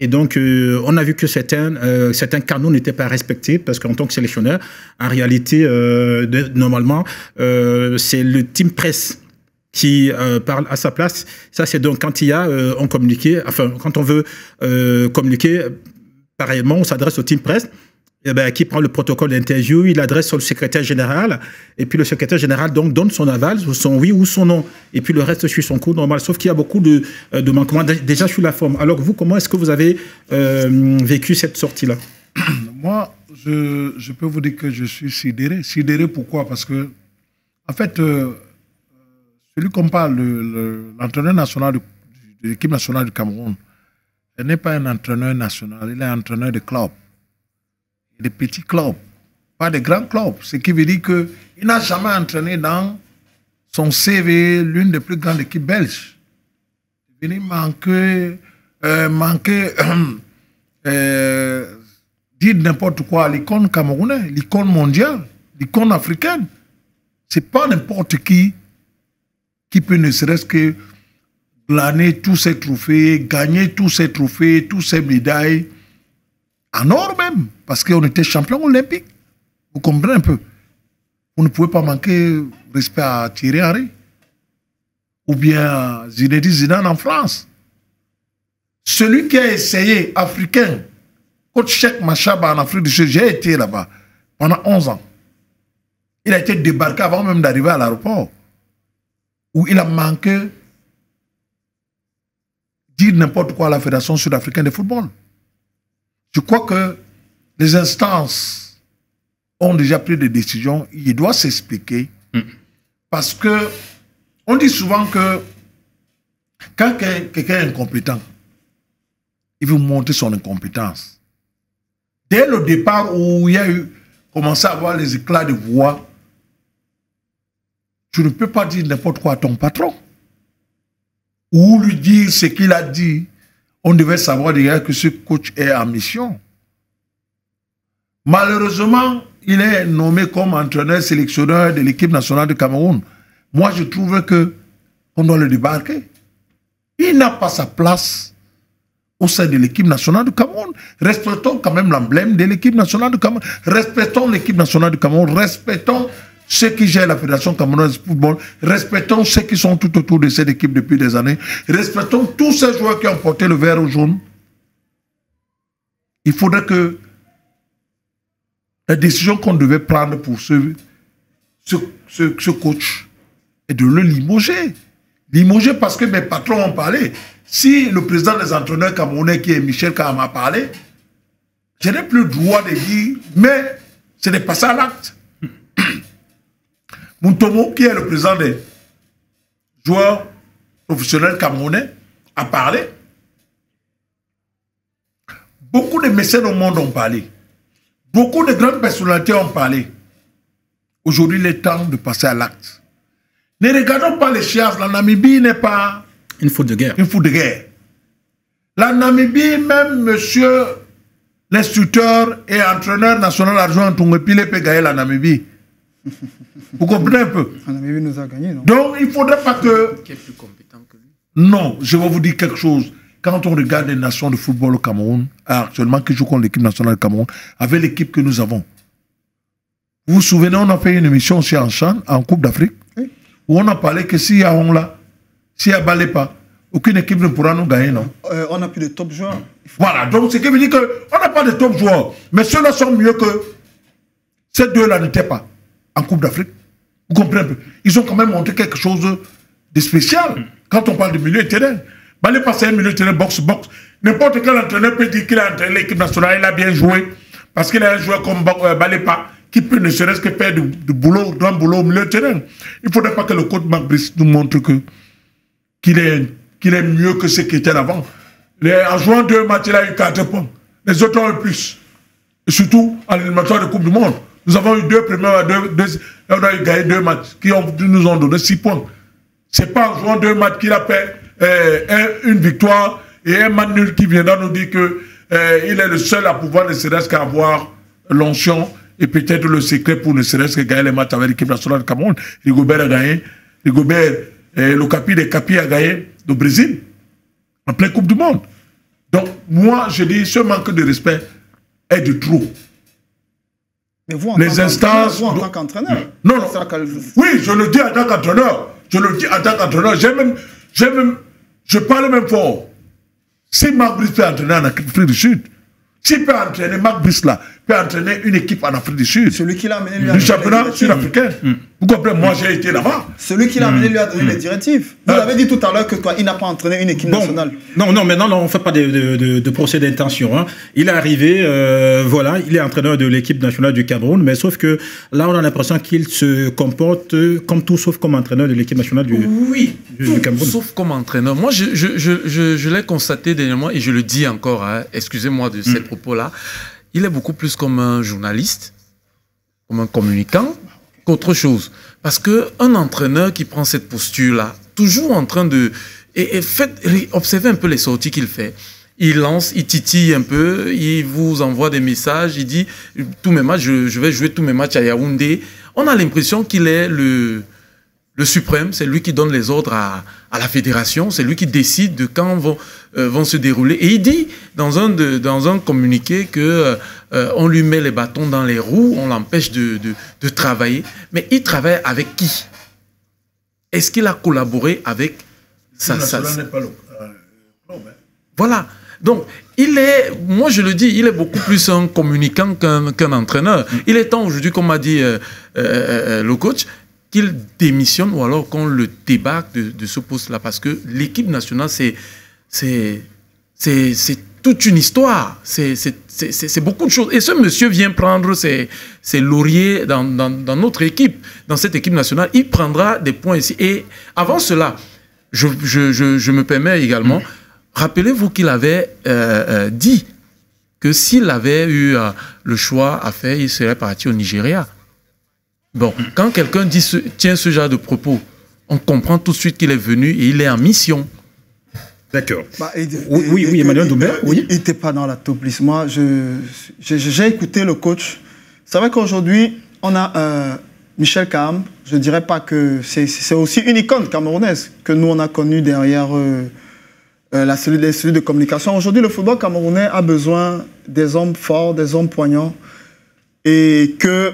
Et donc, on a vu que certains canaux n'étaient pas respectés parce qu'en tant que sélectionneur, en réalité, normalement, c'est le team presse qui parle à sa place. Ça, c'est donc quand il y a un communiqué, enfin, quand on veut communiquer, pareillement, on s'adresse au team presse. Eh ben, qui prend le protocole d'interview, il adresse au secrétaire général, et puis le secrétaire général donc donne son aval, son oui ou son non, et puis le reste suit son cours normal, sauf qu'il y a beaucoup de manquements déjà sur la forme. Alors vous, comment est-ce que vous avez vécu cette sortie-là?
Moi, je peux vous dire que je suis sidéré. Sidéré pourquoi? Parce que, en fait, celui qu'on parle, l'entraîneur national de l'équipe nationale du Cameroun, il n'est pas un entraîneur national, il est un entraîneur de club. Des petits clubs, pas des grands clubs. Ce qui veut dire qu'il n'a jamais entraîné dans son CV l'une des plus grandes équipes belges. Il venu manquer dire n'importe quoi à l'icône camerounaise, l'icône mondiale, l'icône africaine. C'est pas n'importe qui peut ne serait-ce que glaner tous ces trophées, gagner tous ces trophées, tous ces médailles, en or même, parce qu'on était champion olympique. Vous comprenez un peu? Vous ne pouvez pas manquer respect à Thierry Henry. Ou bien Zinedine Zidane en France. Celui qui a essayé, africain, coach Cheikh Machaba en Afrique du Sud, j'ai été là-bas pendant 11 ans. Il a été débarqué avant même d'arriver à l'aéroport, où il a manqué dire n'importe quoi à la Fédération sud-africaine de football. Je crois que les instances ont déjà pris des décisions. Il doit s'expliquer. Parce que on dit souvent que quand quelqu'un est incompétent, il veut montrer son incompétence. Dès le départ où il y a eu commencé à avoir les éclats de voix, tu ne peux pas dire n'importe quoi à ton patron. Ou lui dire ce qu'il a dit. On devait savoir déjà que ce coach est en mission. Malheureusement, il est nommé comme entraîneur sélectionneur de l'équipe nationale du Cameroun. Moi, je trouve qu'on doit le débarquer. Il n'a pas sa place au sein de l'équipe nationale du Cameroun. Respectons quand même l'emblème de l'équipe nationale du Cameroun. Respectons l'équipe nationale du Cameroun. Respectons ceux qui gèrent la Fédération camerounaise de football. Respectons ceux qui sont tout autour de cette équipe depuis des années. Respectons tous ces joueurs qui ont porté le vert jaune. Il faudrait que la décision qu'on devait prendre pour ce coach est de le limoger. Limoger parce que mes patrons ont parlé. Si le président des entraîneurs camerounais, qui est Michel Kahama, a parlé, je n'ai plus le droit de dire, mais ce n'est pas ça l'acte. Moutomo, qui est le président des joueurs professionnels camerounais, a parlé. Beaucoup de mécènes au monde ont parlé. Beaucoup de grandes personnalités ont parlé. Aujourd'hui, il est temps de passer à l'acte. Ne regardons pas les chiasses. La Namibie n'est pas
une faute de guerre.
Une faute de guerre. La Namibie, même monsieur l'instructeur et entraîneur national adjoint Tungwepile peut gagner la Namibie. Vous comprenez un peu?
La Namibie nous a gagné, non?
Donc, il ne faudrait pas que...
Qui est plus compétent que lui?
Non, je vais vous dire quelque chose. quand on regarde les nations de football au Cameroun, actuellement qui jouent contre l'équipe nationale du Cameroun, avec l'équipe que nous avons. Vous vous souvenez, on a fait une émission aussi en Chan, en Coupe d'Afrique, où on a parlé que s'il y a Onla, s'il y a Balépa, aucune équipe ne pourra nous gagner, non?
On n'a plus de top joueurs.
Voilà, donc ce qui veut dire qu'on n'a pas de top joueurs. Mais ceux-là sont mieux que ces deux-là n'étaient pas en Coupe d'Afrique. Vous comprenez un peu? Ils ont quand même montré quelque chose de spécial. Quand on parle de milieu de terrain, Balépa, c'est un milieu de terrain box-box. N'importe quel entraîneur peut dire qu'il a entraîné l'équipe nationale, il a bien joué, parce qu'il a un joueur comme Balépa, qui peut ne serait-ce que faire du boulot, grand boulot au milieu de terrain. Il ne faudrait pas que le coach Marc Brice nous montre qu'il est mieux que ce qu'il était avant. En jouant 2 matchs, il a eu 4 points. Les autres ont eu plus. Et surtout, en éliminatoire de Coupe du Monde. Nous avons eu on a eu gagné 2 matchs qui nous ont donné 6 points. Ce n'est pas en jouant 2 matchs qu'il a fait une victoire et un match nul qui viendra nous dire qu'il est le seul à pouvoir ne serait-ce qu'avoir l'onction et peut-être le secret pour ne serait-ce que gagner les matchs avec l'équipe nationale du Cameroun. Rigobert a gagné. Rigobert, le Capi des Capi a gagné au Brésil en pleine Coupe du Monde. Donc, moi, je dis, ce manque de respect est de trop.
Mais vous,
les instances.
Vous, en tant qu'entraîneur.
Non, non. Oui, je le dis en tant qu'entraîneur. Je le dis en tant qu'entraîneur. Je parle même fort. Si Marc Brice peut entraîner en Afrique du Sud, s'il peut entraîner, Marc Brice là, peut entraîner une équipe en Afrique du Sud.
Celui qui l'a amené lui
a donné le championnat sud-africain. Vous comprenez, moi j'ai été là-bas.
Celui qui l'a amené lui a donné les directives. Vous avez dit tout à l'heure que quoi, il n'a pas entraîné une équipe nationale.
Non, maintenant on ne fait pas de procès d'intention. Hein. Il est arrivé, voilà, il est entraîneur de l'équipe nationale du Cameroun, mais sauf que là on a l'impression qu'il se comporte comme tout sauf comme entraîneur de l'équipe nationale du Cameroun.
Sauf comme entraîneur. Moi je l'ai constaté dernièrement et je le dis encore, hein, excusez-moi de ces propos-là. Il est beaucoup plus comme un journaliste, comme un communicant, qu'autre chose. Parce qu'un entraîneur qui prend cette posture-là, toujours en train de... observez un peu les sorties qu'il fait. Il lance, il titille un peu, il vous envoie des messages, il dit tous mes matchs, je vais jouer tous mes matchs à Yaoundé. On a l'impression qu'il est le suprême, c'est lui qui donne les ordres à la fédération, c'est lui qui décide de quand vont se dérouler. Et il dit dans un communiqué que on lui met les bâtons dans les roues, on l'empêche de travailler. Mais il travaille avec qui? Est-ce qu'il a collaboré avec Voilà. Donc, moi je le dis, il est beaucoup plus un communicant qu'un entraîneur. Il est temps aujourd'hui, comme m'a dit le coach, qu'il démissionne ou alors qu'on le débarque de ce poste-là. Parce que l'équipe nationale, c'est toute une histoire. C'est beaucoup de choses. Et ce monsieur vient prendre ses lauriers dans notre équipe, dans cette équipe nationale. Il prendra des points ici. Et avant cela, je me permets également, rappelez-vous qu'il avait dit que s'il avait eu le choix à faire, il serait parti au Nigeria. Bon, quand quelqu'un tient ce genre de propos, on comprend tout de suite qu'il est venu et il est en mission.
D'accord.
Oui, Emmanuel Doumbé. Il n'était pas dans la top list. Moi, j'ai écouté le coach. C'est vrai qu'aujourd'hui, on a Michel Kaham. Je ne dirais pas que c'est aussi une icône camerounaise que nous, on a connue derrière les cellules de communication. Aujourd'hui, le football camerounais a besoin des hommes forts, des hommes poignants. Et que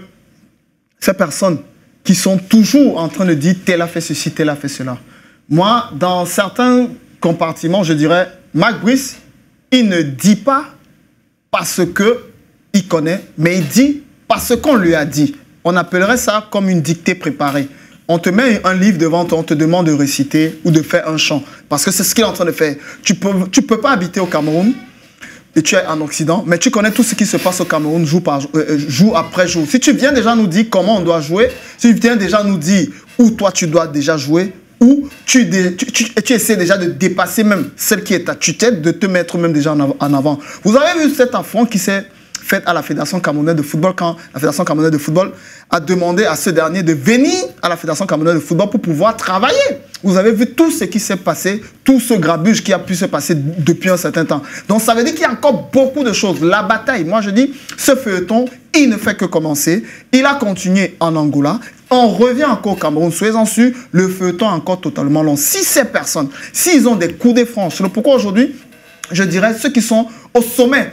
ces personnes qui sont toujours en train de dire tel a fait ceci, tel a fait cela. Moi, dans certains compartiments, je dirais, Marc Brice, il ne dit pas parce qu'il connaît, mais il dit parce qu'on lui a dit. On appellerait ça comme une dictée préparée. On te met un livre devant toi, on te demande de réciter ou de faire un chant. Parce que c'est ce qu'il est en train de faire. Tu peux pas habiter au Cameroun et tu es en Occident, mais tu connais tout ce qui se passe au Cameroun jour après jour. Si tu viens déjà nous dire comment on doit jouer, si tu viens déjà nous dire où toi tu dois déjà jouer, ou tu essaies déjà de dépasser même celle qui est à tutelle, de te mettre même déjà en avant. Vous avez vu cet affront qui s'est fait à la Fédération camerounaise de football quand la Fédération camerounaise de football a demandé à ce dernier de venir à la Fédération camerounaise de football pour pouvoir travailler. Vous avez vu tout ce qui s'est passé, tout ce grabuge qui a pu se passer depuis un certain temps. Donc ça veut dire qu'il y a encore beaucoup de choses. La bataille, moi je dis, ce feuilleton, il ne fait que commencer. Il a continué en Angola. On revient encore au Cameroun. Soyez-en sûrs, le feuilleton est encore totalement long. Si ces personnes, s'ils ont des coups de franche, c'est pourquoi aujourd'hui, je dirais, ceux qui sont au sommet,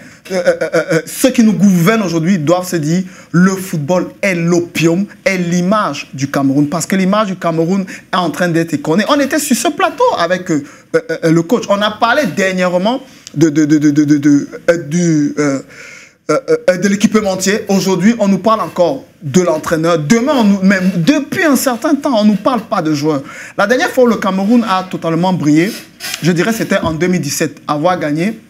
ceux qui nous gouvernent aujourd'hui doivent se dire le football est l'opium, est l'image du Cameroun. Parce que l'image du Cameroun est en train d'être écornée. On était sur ce plateau avec le coach. On a parlé dernièrement de l'équipementier. Aujourd'hui, on nous parle encore de l'entraîneur. Demain, même depuis un certain temps, on ne nous parle pas de joueurs. La dernière fois où le Cameroun a totalement brillé, je dirais c'était en 2017. Avoir gagné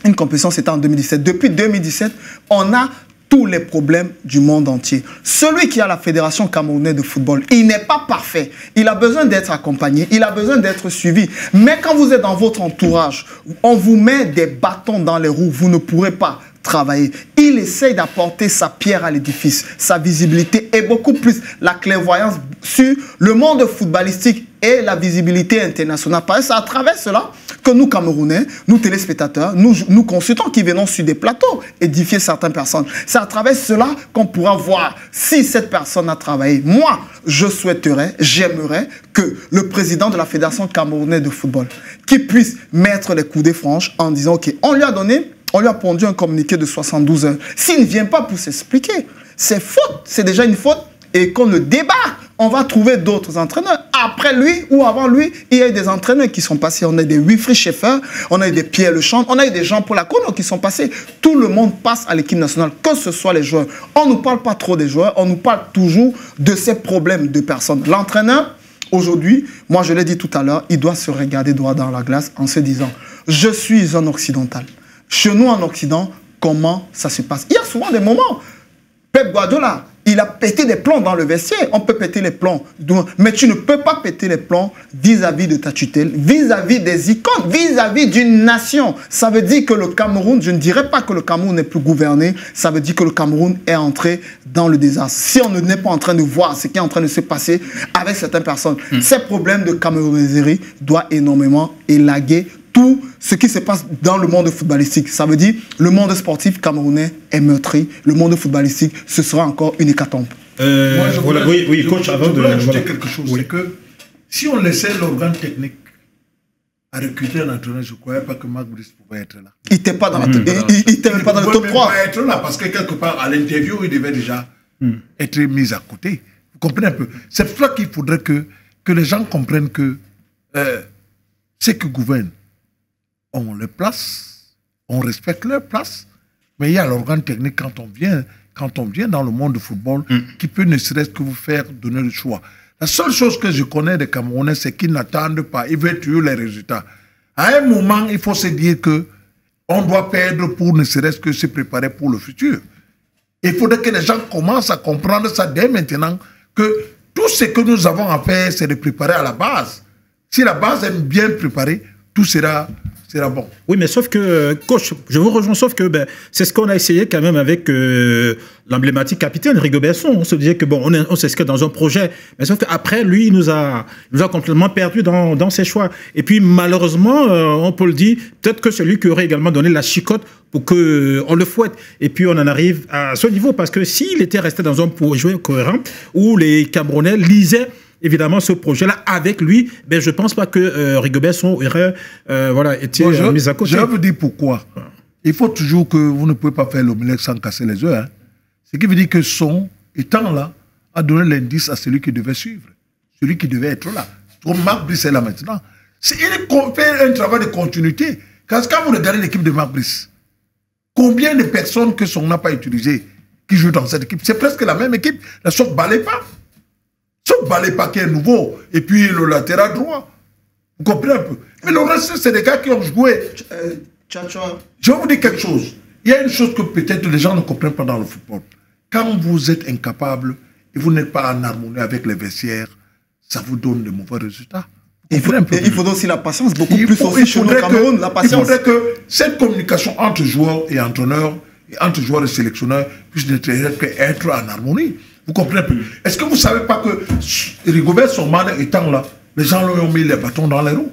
une compétition, c'était en 2017. Depuis 2017, on a tous les problèmes du monde entier. Celui qui a la Fédération camerounaise de football, il n'est pas parfait. Il a besoin d'être accompagné, il a besoin d'être suivi. Mais quand vous êtes dans votre entourage, on vous met des bâtons dans les roues, vous ne pourrez pas travailler. Il essaye d'apporter sa pierre à l'édifice, sa visibilité et beaucoup plus la clairvoyance sur le monde footballistique et la visibilité internationale. Parce que c'est à travers cela que nous, Camerounais, nous téléspectateurs, nous consultants qui venons sur des plateaux édifier certaines personnes. C'est à travers cela qu'on pourra voir si cette personne a travaillé. Moi, je souhaiterais, j'aimerais que le président de la Fédération camerounaise de football, qui puisse mettre les coudées franches en disant, ok, on lui a pondu un communiqué de 72 heures. S'il ne vient pas pour s'expliquer, c'est faute, c'est déjà une faute. Et qu'on le débat, on va trouver d'autres entraîneurs. Après lui ou avant lui, il y a eu des entraîneurs qui sont passés. On a des Wilfried Schäfer, on a eu des Pierre Lechamp, on a eu des gens pour la Kono qui sont passés. Tout le monde passe à l'équipe nationale, que ce soit les joueurs. On ne nous parle pas trop des joueurs, on nous parle toujours de ces problèmes de personnes. L'entraîneur, aujourd'hui, moi je l'ai dit tout à l'heure, il doit se regarder droit dans la glace en se disant « Je suis un occidental ». Chez nous en Occident, comment ça se passe? Il y a souvent des moments. Pep Guardiola, il a pété des plombs dans le vestiaire. On peut péter les plombs. Mais tu ne peux pas péter les plombs vis-à-vis de ta tutelle, vis-à-vis des icônes, vis-à-vis d'une nation. Ça veut dire que le Cameroun, je ne dirais pas que le Cameroun n'est plus gouverné, ça veut dire que le Cameroun est entré dans le désastre. Si on n'est pas en train de voir ce qui est en train de se passer avec certaines personnes, ces problèmes de camerounaiserie doivent énormément élaguer tout ce qui se passe dans le monde footballistique. Ça veut dire le monde sportif camerounais est meurtri. Le monde footballistique, ce sera encore une hécatombe.
Oui, coach, avant de ajouter quelque chose, c'est que si on laissait l'organe technique à recruter un entraîneur, je ne croyais pas que Marc Brice pouvait être là.
Il n'était pas dans, il était pas dans le top 3. Il ne pouvait pas
être là parce que quelque part, à l'interview, il devait déjà être mis à côté. Vous comprenez un peu? C'est pour ça qu'il faudrait que les gens comprennent que ceux qui gouvernent, on les place, on respecte leur place, mais il y a l'organe technique quand on vient dans le monde du football qui peut ne serait-ce que vous faire donner le choix. La seule chose que je connais des Camerounais, c'est qu'ils n'attendent pas, ils veulent tuer les résultats. À un moment, il faut se dire que on doit perdre pour ne serait-ce que se préparer pour le futur. Il faudrait que les gens commencent à comprendre ça dès maintenant, que tout ce que nous avons à faire, c'est de préparer à la base. Si la base est bien préparée, tout sera bon.
Oui, mais sauf que, coach, je vous rejoins, sauf que c'est ce qu'on a essayé quand même avec l'emblématique capitaine Rigobert Song. On se disait que bon, on s'inscrit dans un projet, mais sauf qu'après, lui, il nous a complètement perdu dans ses choix. Et puis, malheureusement, on peut le dire, peut-être que c'est lui qui aurait également donné la chicotte pour qu'on le fouette. Et puis, on en arrive à ce niveau, parce que s'il était resté dans un projet cohérent, où les Camerounais lisaient évidemment ce projet-là avec lui, ben, je ne pense pas que Rigobert Song aurait été mis à côté.
Je vais vous dire pourquoi. Il faut toujours que vous ne pouvez pas faire l'omelette sans casser les œufs. Hein. Ce qui veut dire que Song, étant là, a donné l'indice à celui qui devait suivre, celui qui devait être là. Comme Marc Brice est là maintenant. Il fait un travail de continuité. Quand vous regardez l'équipe de Marc Brice, combien de personnes que Song n'a pas utilisées qui jouent dans cette équipe? C'est presque la même équipe. La sorte Balépa. Sauf Balépa qui est nouveau, et puis le latéral droit. Vous comprenez un peu? Mais le reste, c'est des gars qui ont joué. Je vais vous dire quelque chose. Il y a une chose que peut-être les gens ne comprennent pas dans le football. Quand vous êtes incapable et vous n'êtes pas en harmonie avec les vestiaires, ça vous donne de mauvais résultats.
Il faut aussi la patience, beaucoup plus aussi chez le Cameroun, la patience.
Il faudrait que cette communication entre joueurs et entraîneurs, et entre joueurs et sélectionneurs, puisse être en harmonie. Vous comprenez plus? Est-ce que vous ne savez pas que Rigobert Song étant là, les gens lui ont mis les bâtons dans les roues?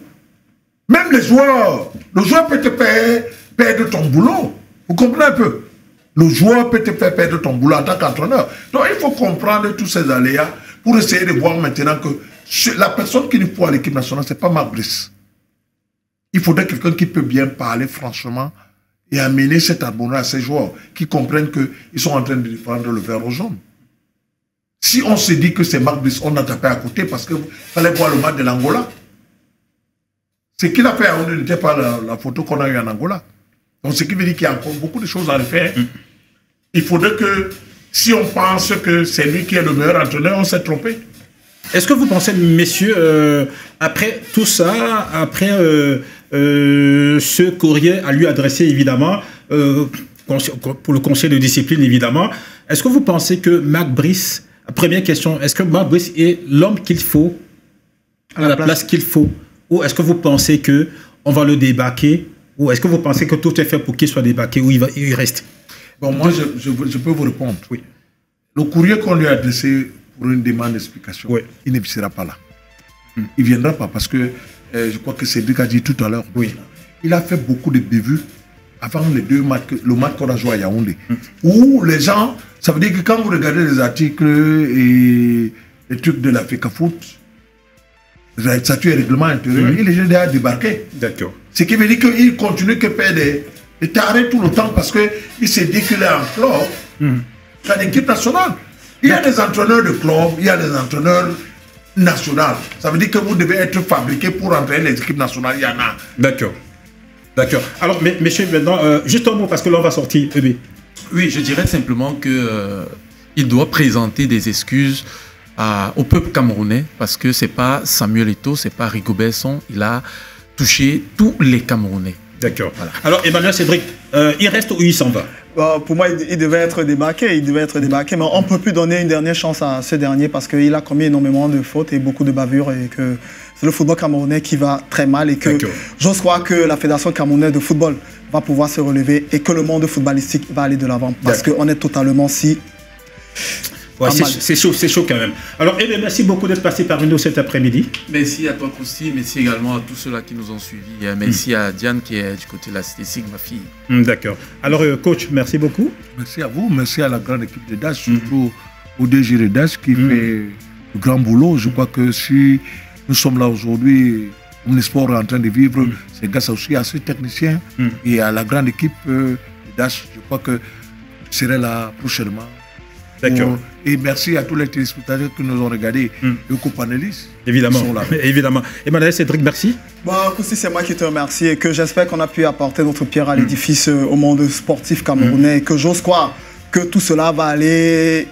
Même les joueurs, le joueur peut te faire perdre ton boulot. Vous comprenez un peu? Le joueur peut te faire perdre ton boulot en tant qu'entraîneur. Donc il faut comprendre tous ces aléas pour essayer de voir maintenant que la personne qu'il faut à l'équipe nationale, ce n'est pas Marc Brice. Il faudrait quelqu'un qui peut bien parler franchement et amener cette harmonie à ces joueurs qui comprennent qu'ils sont en train de défendre le vert jaune. Si on se dit que c'est Marc Brice, on a tapé à côté parce qu'il fallait voir le match de l'Angola. Ce qu'il a fait à Yaoundé n'était pas la photo qu'on a eue en Angola. Donc ce qui veut dire qu'il y a encore beaucoup de choses à refaire. Il faudrait que, si on pense que c'est lui qui est le meilleur entraîneur, on s'est trompé.
Est-ce que vous pensez, messieurs, après tout ça, après ce courrier à lui adresser, évidemment, pour le conseil de discipline, évidemment, est-ce que vous pensez que Marc Brice, première question, est-ce que Marc Brice est l'homme qu'il faut, à la place qu'il faut, ou est-ce que vous pensez qu'on va le débarquer, ou est-ce que vous pensez que tout est fait pour qu'il soit débarqué, ou il reste?
Bon, moi, je peux vous répondre.
Oui.
Le courrier qu'on lui a adressé pour une demande d'explication, oui, il ne sera pas là. Il ne viendra pas parce que je crois que Cédric a dit tout à l'heure. Oui. Il a fait beaucoup de bévues avant les deux matchs, le match qu'on a joué à Yaoundé. Où les gens, ça veut dire que quand vous regardez les articles et les trucs de la FECAFOOT, le statut et règlement intérieur, il est déjà débarqué.
D'accord.
Ce qui veut dire qu'il continue que faire des tarés tout le temps parce qu'il s'est dit qu'il est en club, dans l'équipe nationale. Il y a des entraîneurs de club, il y a des entraîneurs nationaux. Ça veut dire que vous devez être fabriqué pour entraîner les équipes nationales. Il y en a.
D'accord. D'accord. Alors, messieurs, maintenant, juste un mot parce que là, on va sortir.
Oui, je dirais simplement qu'il doit présenter des excuses au peuple camerounais parce que ce n'est pas Samuel Eto'o, ce n'est pas Rigobert Song. Il a touché tous les Camerounais.
D'accord. Voilà. Alors, Emmanuel Cédric, il reste ou il s'en va?
Pour moi, il devait être débarqué. Mais on ne peut plus donner une dernière chance à ce dernier parce qu'il a commis énormément de fautes et beaucoup de bavures et que c'est le football camerounais qui va très mal et que j'ose croire que la Fédération camerounaise de football va pouvoir se relever et que le monde footballistique va aller de l'avant parce qu'on est totalement si...
Ouais, c'est chaud quand même. Alors, merci beaucoup d'être passé parmi nous cet après-midi.
Merci à toi aussi, merci également à tous ceux-là qui nous ont suivis. Merci à Diane qui est du côté de la Cité Sig, ma fille.
D'accord. Alors, coach, merci beaucoup.
Merci à vous, merci à la grande équipe de DAS, surtout au DG de DAS qui fait le grand boulot. Je crois que si nous sommes là aujourd'hui, Omnisport est en train de vivre, c'est grâce aussi à ces techniciens et à la grande équipe de DAS. Je crois que je serai là prochainement.
D'accord.
Et merci à tous les téléspectateurs qui nous ont regardés et aux co-panélistes.
Évidemment. Qui sont là. Évidemment. Emmanuel Cédric, merci.
Bon, aussi, c'est moi qui te remercie et que j'espère qu'on a pu apporter notre pierre à l'édifice au monde sportif camerounais et que j'ose croire que tout cela va aller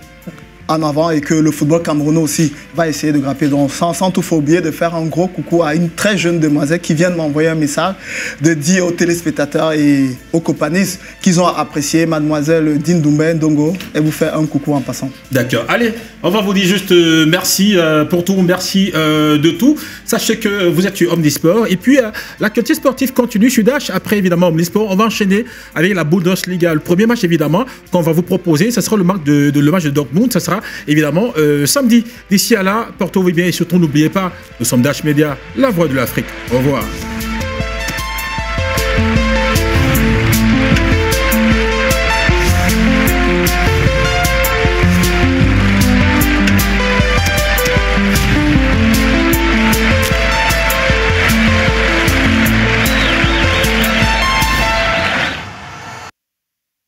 en avant et que le football camerounais aussi va essayer de grimper. Donc, sans tout faut oublier de faire un gros coucou à une très jeune demoiselle qui vient de m'envoyer un message, de dire aux téléspectateurs et aux copanistes qu'ils ont apprécié mademoiselle Dine Doumbé Ndongo et vous faire un coucou en passant.
D'accord. Allez, on va vous dire juste merci pour tout, merci de tout. Sachez que vous êtes sur Omnisport et puis l'actualité sportive continue sur Dash. Après, évidemment, Omnisport, on va enchaîner avec la Bundesliga. Le premier match, évidemment, qu'on va vous proposer, ce sera le match de Dortmund. Ça sera évidemment samedi. D'ici à là, portez-vous bien et surtout n'oubliez pas, nous sommes Dash Media, la voix de l'Afrique. Au revoir.